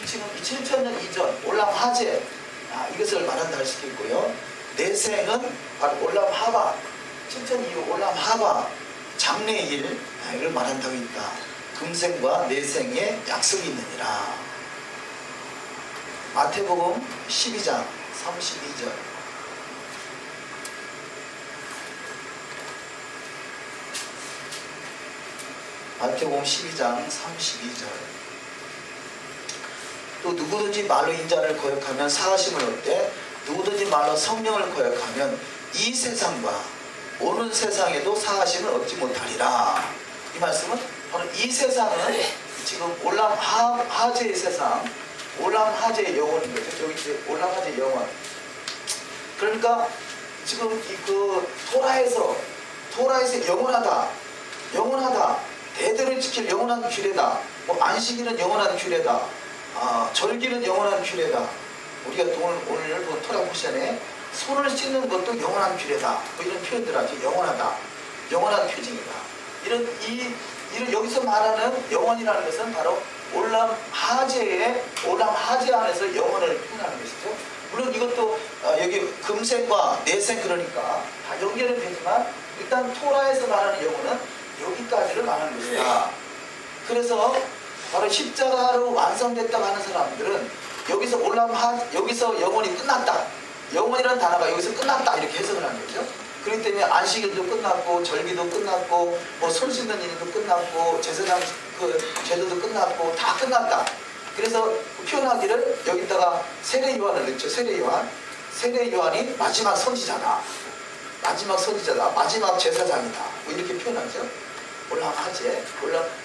[SPEAKER 1] 지금 7,000년 이전 올람 하제 이것을 말한다 할 수 있고요. 내생은 바로 올람 하바, 7,000 이후 올람 하바 장래일 이걸 말한다고 하니까 금생과 내생에 약속이 있느니라. 마태복음 12장 32절. 마태복음 12장 32절. 또 누구든지 말로 인자를 거역하면 사하심을 얻되 누구든지 말로 성령을 거역하면 이 세상과 오는 세상에도 사하심을 얻지 못하리라. 이 말씀은 바로 이 세상은 지금 올람 하제의 세상, 올람 하제의 영혼인 거죠. 여기 이제 올람 하제의 영혼. 그러니까 지금 토라에서 영원하다. 대대를 지킬 영원한 규례다. 안식일은 영원한 규례다. 절기는 영원한 규례다. 우리가 오늘 본 토라 포션에 손을 씻는 것도 영원한 규례다. 이런 표현들 하죠. 영원하다. 영원한 표징이다. 이런 이 여기서 말하는 영혼이라는 것은 바로 올람 하제 안에서 영혼을 표현하는 것이죠. 물론 이것도 여기 금생과 내생 그러니까 다 연결은 되지만 일단 토라에서 말하는 영혼은 여기까지를 말하는 것이다. 그래서 바로 십자가로 완성됐다고 하는 사람들은 여기서 영혼이 끝났다. 영혼이라는 단어가 여기서 끝났다 이렇게 해석을 하는 거죠. 그렇기 때문에 안식일도 끝났고 절기도 끝났고 뭐 손 씻는 일도 끝났고 제사장 제도도 끝났고 다 끝났다. 그래서 표현하기를 여기다가 세례 요한을 넣죠. 세례 요한이 마지막 선지자다. 마지막 제사장이다. 뭐 이렇게 표현하죠. 올람 하제,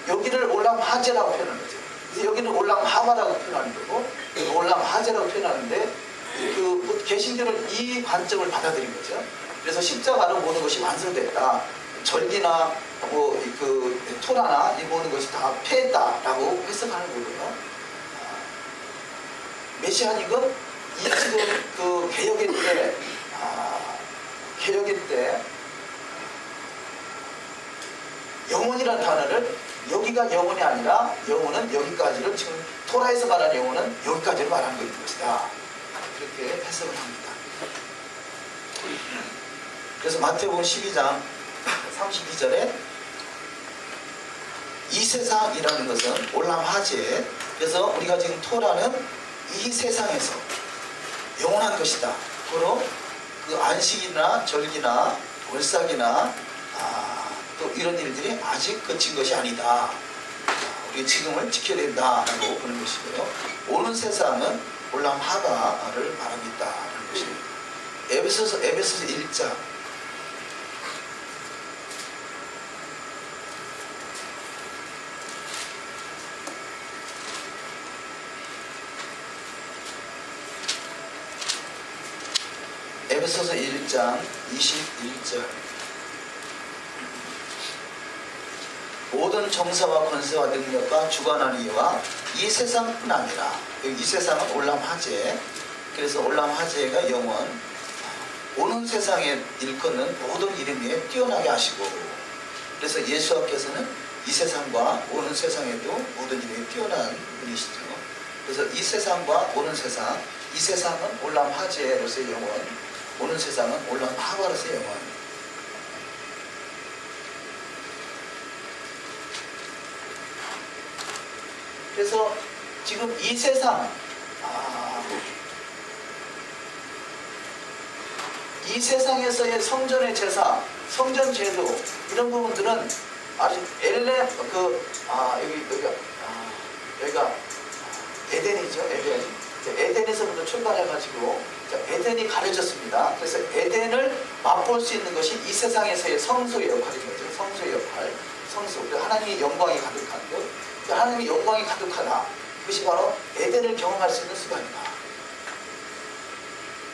[SPEAKER 1] 여기를 올람 하제라고 표현하는 거죠. 그래서 여기는 올람 하바라고 표현하는 거고, 올람 하제라고 표현하는데, 개신교는 이 관점을 받아들인 거죠. 그래서 십자가로 모든 것이 완성됐다. 절기나 토라나 이 모든 것이 다 패했다라고 해석하는 거고요. 메시아닉은 이 지금 개혁일 때 영혼이라는 단어를 여기가 영혼이 아니라 영혼은 여기까지를 지금 토라에서 말하는 영혼은 여기까지를 말하는 것이다. 그렇게 해석을 합니다. 그래서 마태복음 12장 32절에 이 세상이라는 것은 올람 하제. 그래서 우리가 지금 토라는 이 세상에서 영원한 것이다. 바로 그 안식이나 절기나 월삭이나 또 이런 일들이 아직 그친 것이 아니다. 우리 지금을 지켜야 된다라고 보는 것이고요. 오는 세상은 올람 하바를 말하고 있다는 것입니다. 에베소서 1장 에베소서 1장 21절 모든 정사와 권세와 능력과 주관하는 이와 이 세상뿐 아니라 이 세상은 올람 하제. 그래서 올람 하제가 영원 오는 세상에 일컫는 모든 이름 위에 뛰어나게 하시고 그래서 예수께서는 이 세상과 오는 세상에도 모든 이름에 뛰어난 분이시죠. 그래서 이 세상과 오는 세상 이 세상은 올람 하제로서의 영원 오는 세상은 올람 하바로서의 영원. 그래서 지금 이 세상, 이 세상에서의 성전의 제사, 성전 제도 이런 부분들은 아주 여기가 에덴이죠. 에덴에서부터 출발해가지고 에덴이 가려졌습니다. 그래서 에덴을 맛볼 수 있는 것이 이 세상에서의 성소의 역할인 거죠. 성소의 역할, 성소. 하나님의 영광이 가득한 것. 하나님의 영광이 가득하다. 그것이 바로 에덴을 경험할 수 있는 수간이다.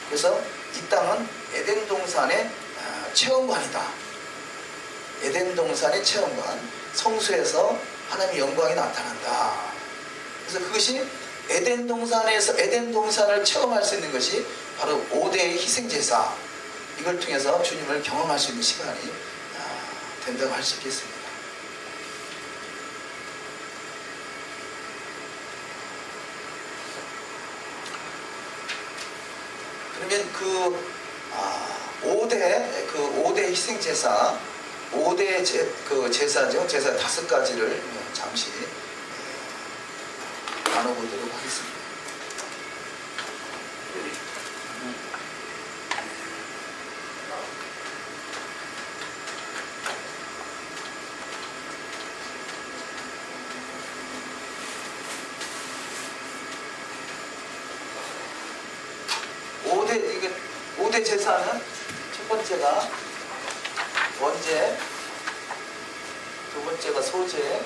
[SPEAKER 1] 그래서 이 땅은 에덴 동산의 체험관이다. 에덴 동산의 체험관, 성소에서 하나님의 영광이 나타난다. 그래서 그것이 에덴 동산을 체험할 수 있는 것이 바로 5대의 희생제사. 이걸 통해서 주님을 경험할 수 있는 시간이 된다고 할 수 있겠습니다. 그러면 5대 희생제사, 5대 제사죠. 제사 5가지를 잠시 나눠보도록 하겠습니다. 이게 5대 제사는 첫 번째가 원제, 두 번째가 소제,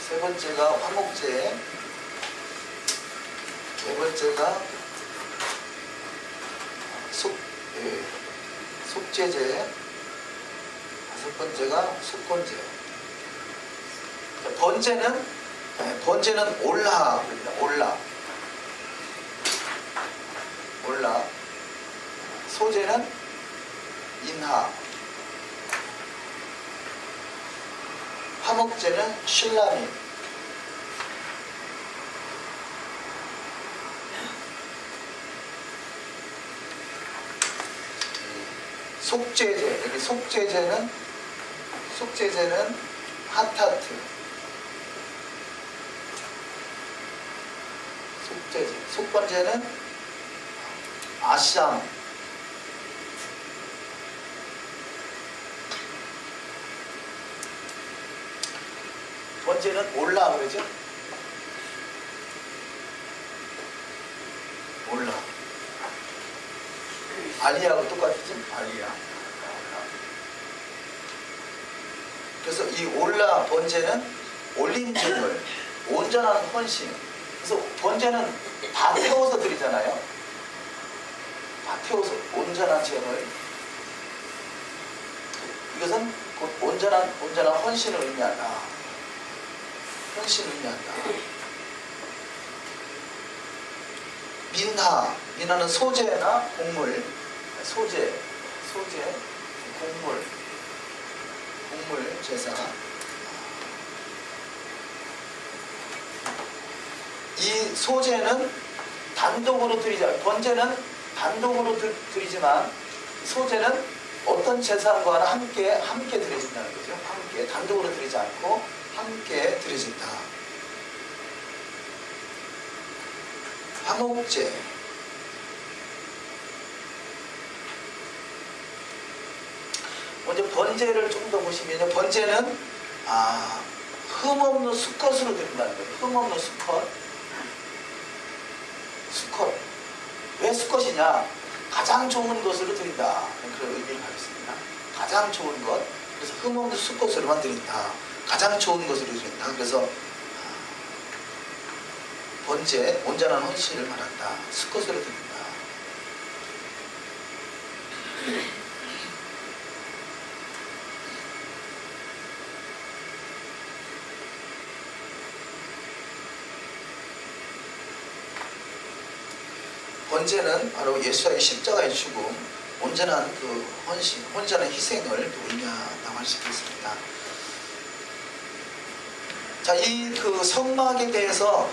[SPEAKER 1] 세 번째가 화목제, 네 번째가 속제제, 다섯 번째가 속건제. 번제는 올라입니다. 올라. 소제는 인하. 화목제는 신라민. 속죄제, 여기 속죄제는 하타트. 속죄제. 속번제는 아샴. 번제는 올라 그러죠? 올라. 알리하고 똑같죠? 알리야. 그래서 이 올라 번제는 올린 제물, 온전한 헌신. 그래서 번제는 다 태워서 드리잖아요. 다 태워서 온전한 제물. 이것은 곧 온전한 헌신을 의미한다. 헌신을 의미한다. 민하는 소재나 곡물, 소재, 곡물 제사. 이 소재는 단독으로 번제는 단독으로 드리지만 소재는 어떤 제사과는 함께 드려진다는 거죠. 함께 단독으로 드리지 않고 함께 드려진다. 화목제. 먼저 번제를 좀 더 보시면요. 번제는 흠없는 수컷으로 드린다는 거예요. 흠없는 수컷. 왜 수컷이냐? 가장 좋은 것으로 드린다. 그런 의미를 가졌습니다. 가장 좋은 것. 그래서 흠없는 수컷으로만 드린다. 가장 좋은 것으로 드린다. 그래서 번제, 온전한 헌신을 말한다. 수컷으로 드린다. 번제는 바로 예수의 십자가의 죽음, 온전한 그 헌신, 온전한 희생을 의미한다고 할 수 있겠습니다. 자, 이 그 성막에 대해서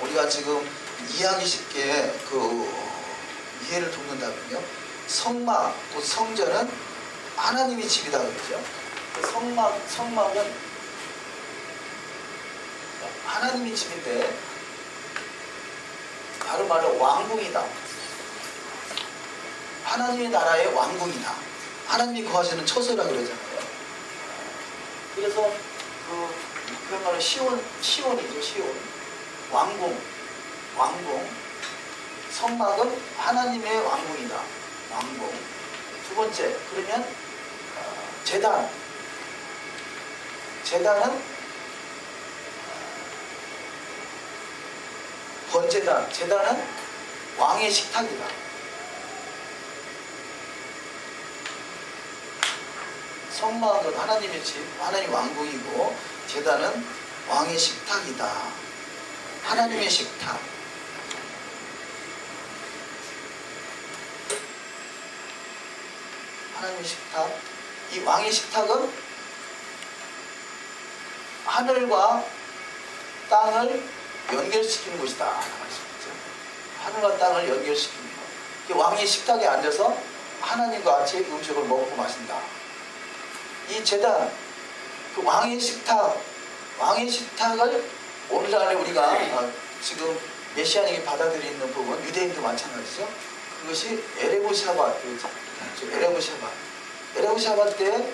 [SPEAKER 1] 우리가 지금 이해하기 쉽게 그 이해를 돕는다면요. 성막, 곧 성전은 하나님의 집이다 그러죠. 성막은 하나님의 집인데 바로 말로 왕궁이다. 하나님의 나라의 왕궁이다. 하나님이 거하시는 처소라 그러잖아요. 그래서 그런 말로 시온이죠. 시온. 왕궁. 성막은 하나님의 왕궁이다. 왕궁. 두 번째, 그러면 제단은 제단은 왕의 식탁이다. 성막은 하나님의 집, 하나님 왕궁이고 제단은 왕의 식탁이다. 하나님의 식탁. 하나님의 식탁. 이 왕의 식탁은 하늘과 땅을 연결시키는 곳이다. 말씀이죠. 하늘과 땅을 연결시키는 것. 왕의 식탁에 앉아서 하나님과 같이 음식을 먹고 마신다. 이 제단, 그 왕의 식탁을 오늘날에 우리가 지금 메시아님이 받아들이는 부분, 유대인도 마찬가지죠. 그것이 에레브 샤밧, 에레브 샤밧 때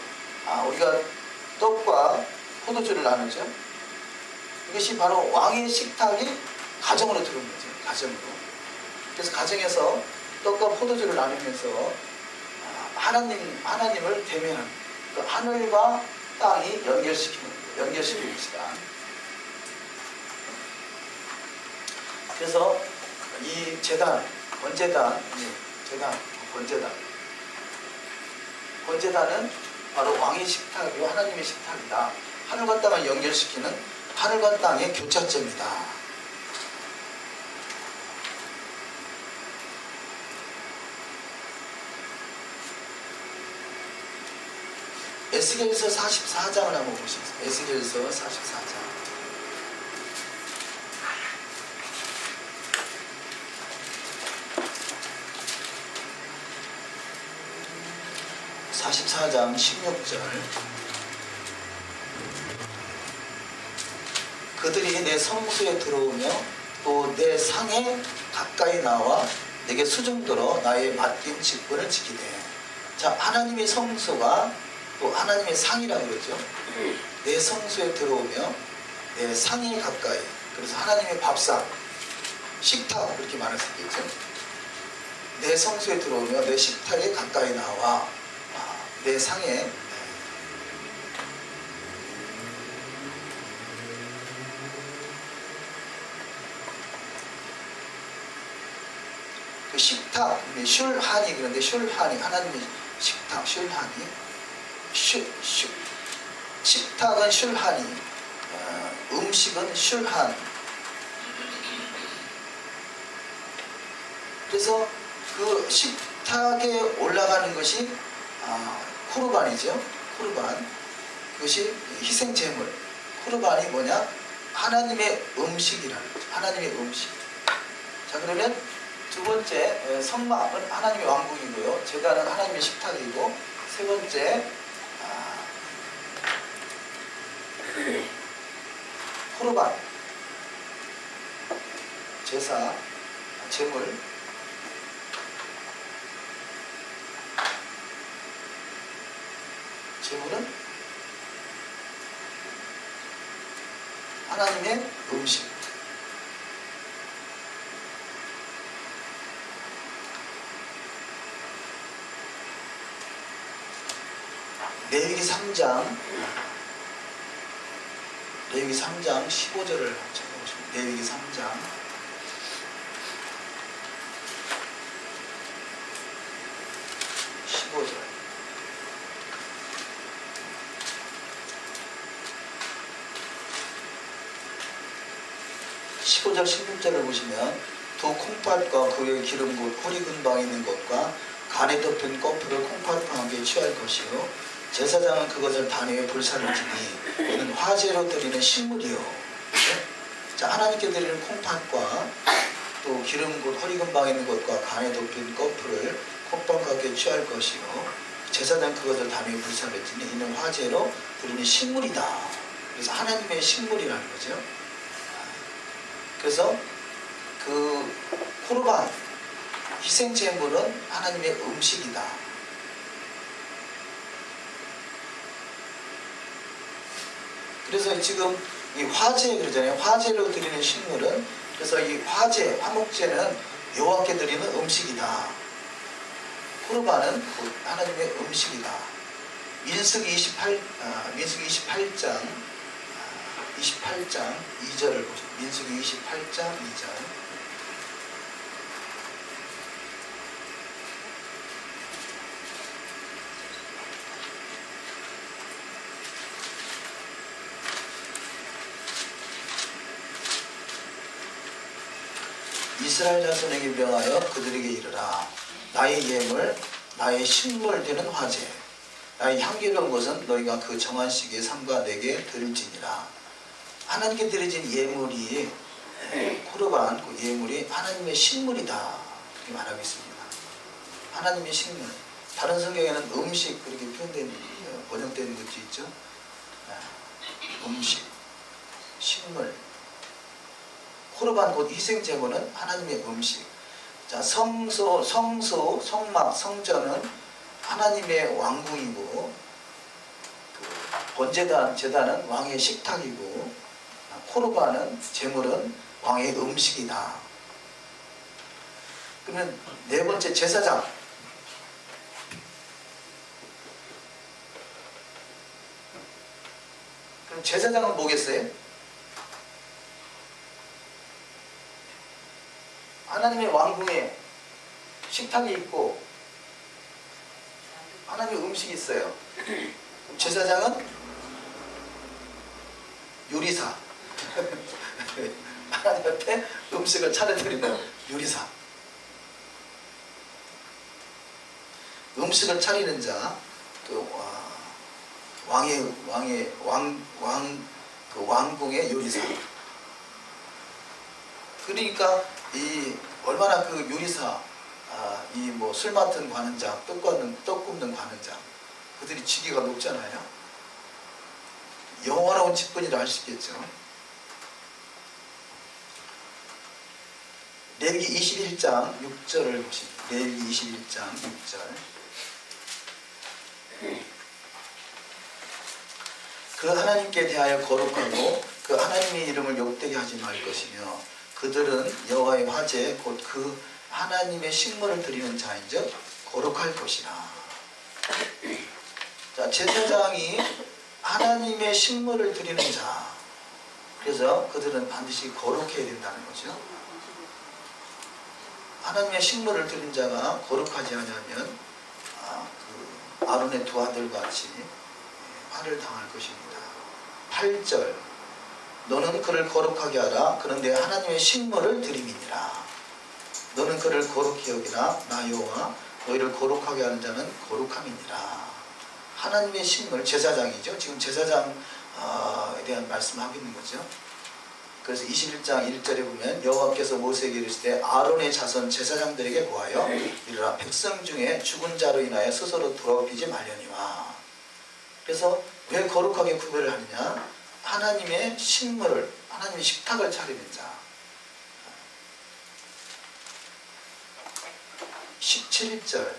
[SPEAKER 1] 우리가 떡과 포도주를 나누죠. 이것이 바로 왕의 식탁이 가정으로 들어온 거죠. 가정으로. 그래서 가정에서 떡과 포도주를 나누면서 하나님을 대면하는, 그 하늘과 땅이 연결시키는 것이다. 그래서 이 번제단은 바로 왕의 식탁이고 하나님의 식탁이다. 하늘과 땅을 연결시키는 하늘과 땅의 교차점이다. 에스겔서 44장을 한번 보시겠습니다. 에스겔서 44장. 44장 16절. 그들이 내 성소에 들어오며 또 내 상에 가까이 나와 내게 수종들어 나의 맡긴 직분을 지키되. 자, 하나님의 성소가 또 하나님의 상이라고 그러죠. 내 성소에 들어오며 내 상에 가까이. 그래서 하나님의 밥상, 식탁 그렇게 말할 수 있겠죠. 내 성소에 들어오며 내 식탁에 가까이 나와 내 상에 그 식탁, 슐하니 그런데 슐하니 하나님의 식탁, 슐하니 식탁은 슐하니 음식은 슐한. 그래서 그 식탁에 올라가는 것이 코르반이죠. 코르반. 그것이 희생제물. 코르반이 뭐냐? 하나님의 음식이라는 거죠. 하나님의 음식. 자, 그러면 두 번째 성막은 하나님의 왕궁이고요. 제단은 하나님의 식탁이고, 세 번째 코르반, 제사, 제물. 제물은 하나님의 음식. 레위기 3장 15절을 찾아보시면, 레위기 3장 15절. 15절 16절을 보시면 두 콩팥과 그 위에 기름 곧 호리 근방 있는 것과 간에 덮인 거풀을 콩팥과 함께 취할 것이요 제사장은 그것을 단위에 불사를 지니 이는 화제로 드리는 식물이요. 자, 하나님께 드리는 콩팥과 또 기름 곧 호리 근방 있는 것과 간에 덮인 거풀을 콩팥과 함께 취할 것이요 제사장 그것을 단위에 불사를 지니 이는 화제로 드리는 식물이다. 그래서 하나님의 식물이라는 거죠. 그래서 그 코르반, 희생제물은 하나님의 음식이다. 그래서 지금 이 화제 그러잖아요. 화제로 드리는 식물은, 그래서 이 화제, 화목제는 여호와께 드리는 음식이다. 코르반은 하나님의 음식이다. 민수기 28장 2절을 보시죠. 민수기 28장 2절. 이스라엘 자손에게 명하여 그들에게 이르라. 나의 예물, 나의 식물 되는 화제, 나의 향기로운 것은 너희가 그 정한 시기에 삼가 내게 드릴지니라. 하나님께 드려진 예물이 코르반, 그 예물이 하나님의 식물이다 이렇게 말하고 있습니다. 하나님의 식물. 다른 성경에는 음식 그렇게 번역된 것도 있죠. 음식, 식물. 코르반 곧 희생제물은 하나님의 음식. 자, 성소, 성막, 성전은 하나님의 왕궁이고, 번제단은 왕의 식탁이고, 코르반은 제물은 왕의 음식이다. 그러면 네 번째 제사장. 그럼 제사장은 뭐겠어요? 하나님의 왕궁에 식탁이 있고 하나님의 음식이 있어요. 그럼 제사장은 요리사. 하나님 앞에 음식을 차려드리는 요리사. 음식을 차리는 자, 또 그 왕궁의 요리사. 그러니까 이 얼마나 그 요리사, 이 뭐 술 맡은 관원장, 떡 굽는 관원장, 그들이 직위가 높잖아요. 영원한 직분이라 할 수 있겠죠. 레위기 21장 6절을 보십니다. 레위기 21장 6절. 그 하나님께 대하여 거룩하고 그 하나님의 이름을 욕되게 하지 말 것이며 그들은 여호와의 화제 곧 그 하나님의 식물을 드리는 자인즉 거룩할 것이라. 자, 제사장이 하나님의 식물을 드리는 자. 그래서 그들은 반드시 거룩해야 된다는 거죠. 하나님의 식물을 드린 자가 거룩하지 않으면 그 아론의 두 아들과 같이 화를 당할 것입니다. 8절. 너는 그를 거룩하게 하라. 그는 내 하나님의 식물을 드림이니라. 너는 그를 거룩히 여기라. 나 여호와 너희를 거룩하게 하는 자는 거룩함이니라. 하나님의 식물, 제사장이죠. 지금 제사장에 대한 말씀하고 있는 거죠. 그래서 21장 1절에 보면 여호와께서 모세에게 이르시되 아론의 자손 제사장들에게 고하여 이르라. 백성 중에 죽은 자로 인하여 스스로 더럽히지 말려니와. 그래서 왜 거룩하게 구별을 하느냐? 하나님의 식물을, 하나님의 식탁을 차리는 자. 17절.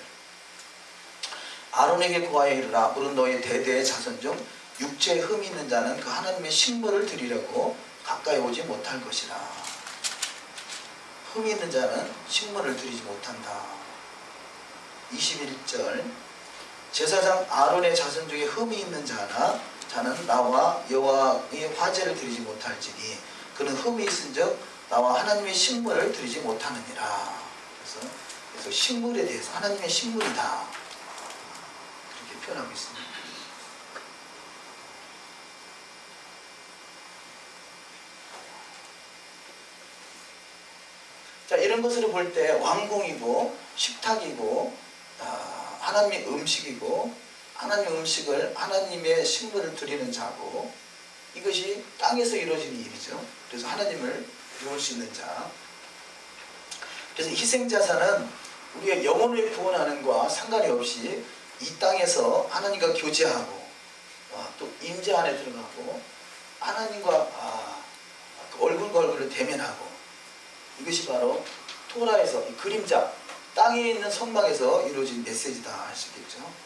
[SPEAKER 1] 아론에게 고하여 이르라. 물은 너희 대대의 자손 중 육체에 흠이 있는 자는 그 하나님의 식물을 드리려고 가까이 오지 못할 것이라. 흠이 있는 자는 식물을 드리지 못한다. 21절. 제사장 아론의 자손 중에 흠이 있는 자는 나와 여호와의 화제를 드리지 못할지니 그는 흠이 있은즉 나와 하나님의 식물을 드리지 못하느니라. 그래서 식물에 대해서 하나님의 식물이다. 그렇게 표현하고 있습니다. 자, 이런 것을 볼 때 왕궁이고 식탁이고 하나님의 음식이고 하나님의 음식을 하나님의 식물을 드리는 자고 이것이 땅에서 이루어지는 일이죠. 그래서 하나님을 배울 수 있는 자. 그래서 희생자사는 우리의 영혼을 구원하는 것과 상관이 없이 이 땅에서 하나님과 교제하고 또 임재 안에 들어가고 하나님과 얼굴과 얼굴을 대면하고 이것이 바로 토라에서 이 그림자 땅에 있는 성막에서 이루어진 메시지다 할 수 있겠죠.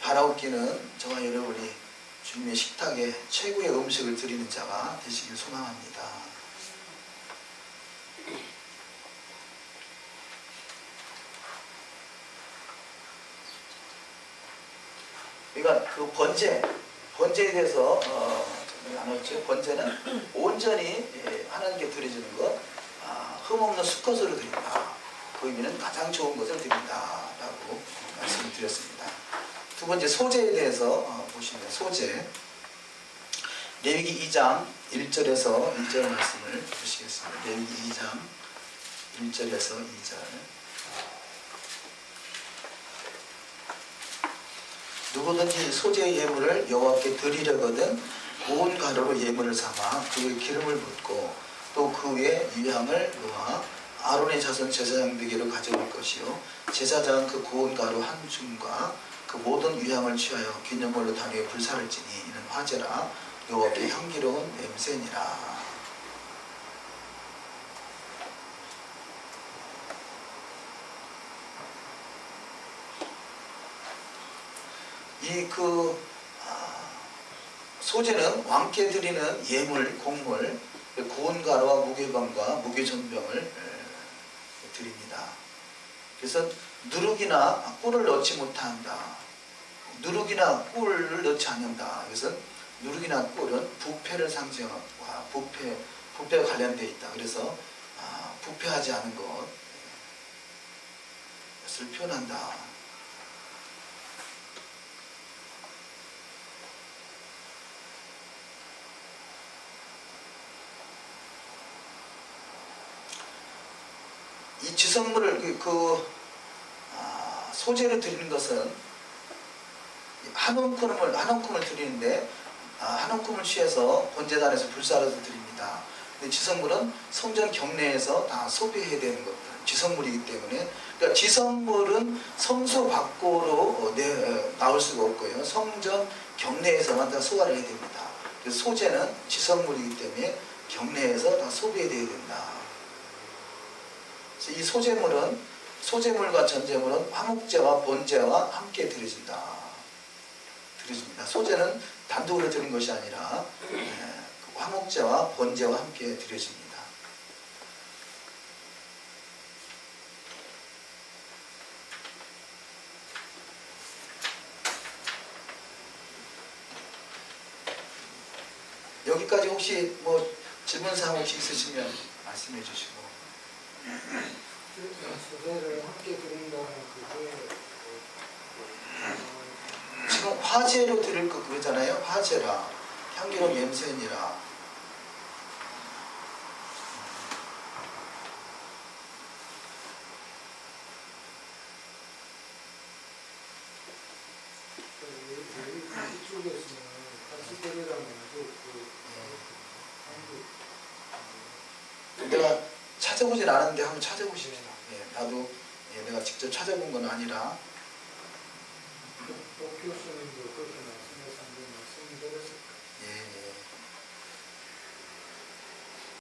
[SPEAKER 1] 바라옵기는 저와 여러분이 주님의 식탁에 최고의 음식을 드리는 자가 되시길 소망합니다. 그러니까 그 번제에 대해서 나눴죠. 번제는 온전히 하나님께 드려지는 것, 흠없는 수컷으로 드린다. 그 의미는 가장 좋은 것을 드린다라고 말씀을 드렸습니다. 두 번째 소제에 대해서 보시면 소제. 레위기 2장 1절에서 2절 말씀을 보시겠습니다. 레위기 2장 1절에서 2절. 누구든지 소제의 예물을 여호와께 드리려거든 고운 가루로 예물을 삼아 그 위에 기름을 붓고 또 그 위에 유향을 놓아 아론의 자손 제사장들에게로 가져올 것이요 제사장은 그 고운 가루 한 줌과 그 모든 유향을 취하여 기념물로 다리에 불사를 지니 이는 화제라 여호와께 향기로운 냄새니라. 이 소제는 왕께 드리는 예물, 곡물, 고운 가루와 무교병과 무교전병을 드립니다. 그래서 누룩이나 꿀을 넣지 못한다. 누룩이나 꿀을 넣지 않는다. 그래서 누룩이나 꿀은 부패를 상징하고 부패와 관련되어 있다. 그래서 부패하지 않은 것을 표현한다. 이 지성물을 소제를 드리는 것은 한 움큼을 드리는데 한 움큼을 취해서 본제단에서 불사라도 드립니다. 근데 지성물은 성전 경내에서 다 소비해야 되는 것들, 지성물이기 때문에. 그러니까 지성물은 성소 밖으로 나올 수가 없고요. 성전 경내에서만 다 소화를 해야 됩니다. 그래서 소재는 지성물이기 때문에 경내에서 다 소비해야 된다. 그래서 이 소재물과 전제물은 화목제와 본제와 함께 드려집니다. 소재는 단독으로 드린 것이 아니라 화목제와 본제와 함께 드려집니다. 여기까지 혹시 뭐 질문사항 혹시 있으시면 말씀해 주시고.
[SPEAKER 2] 소재를 함께 드린다는 그게
[SPEAKER 1] 지금 화제로 드릴 거 그러잖아요. 화제라 향기로운 염소니라.
[SPEAKER 2] 이쪽에서는 같이 드리라는 게
[SPEAKER 1] 내가 찾아보진 않았는데 한번 찾아보십시오. 나도 내가 직접 찾아본 건 아니라.
[SPEAKER 2] 또 교수님도 그렇게 말씀해서 한번 말씀드렸을 거예요.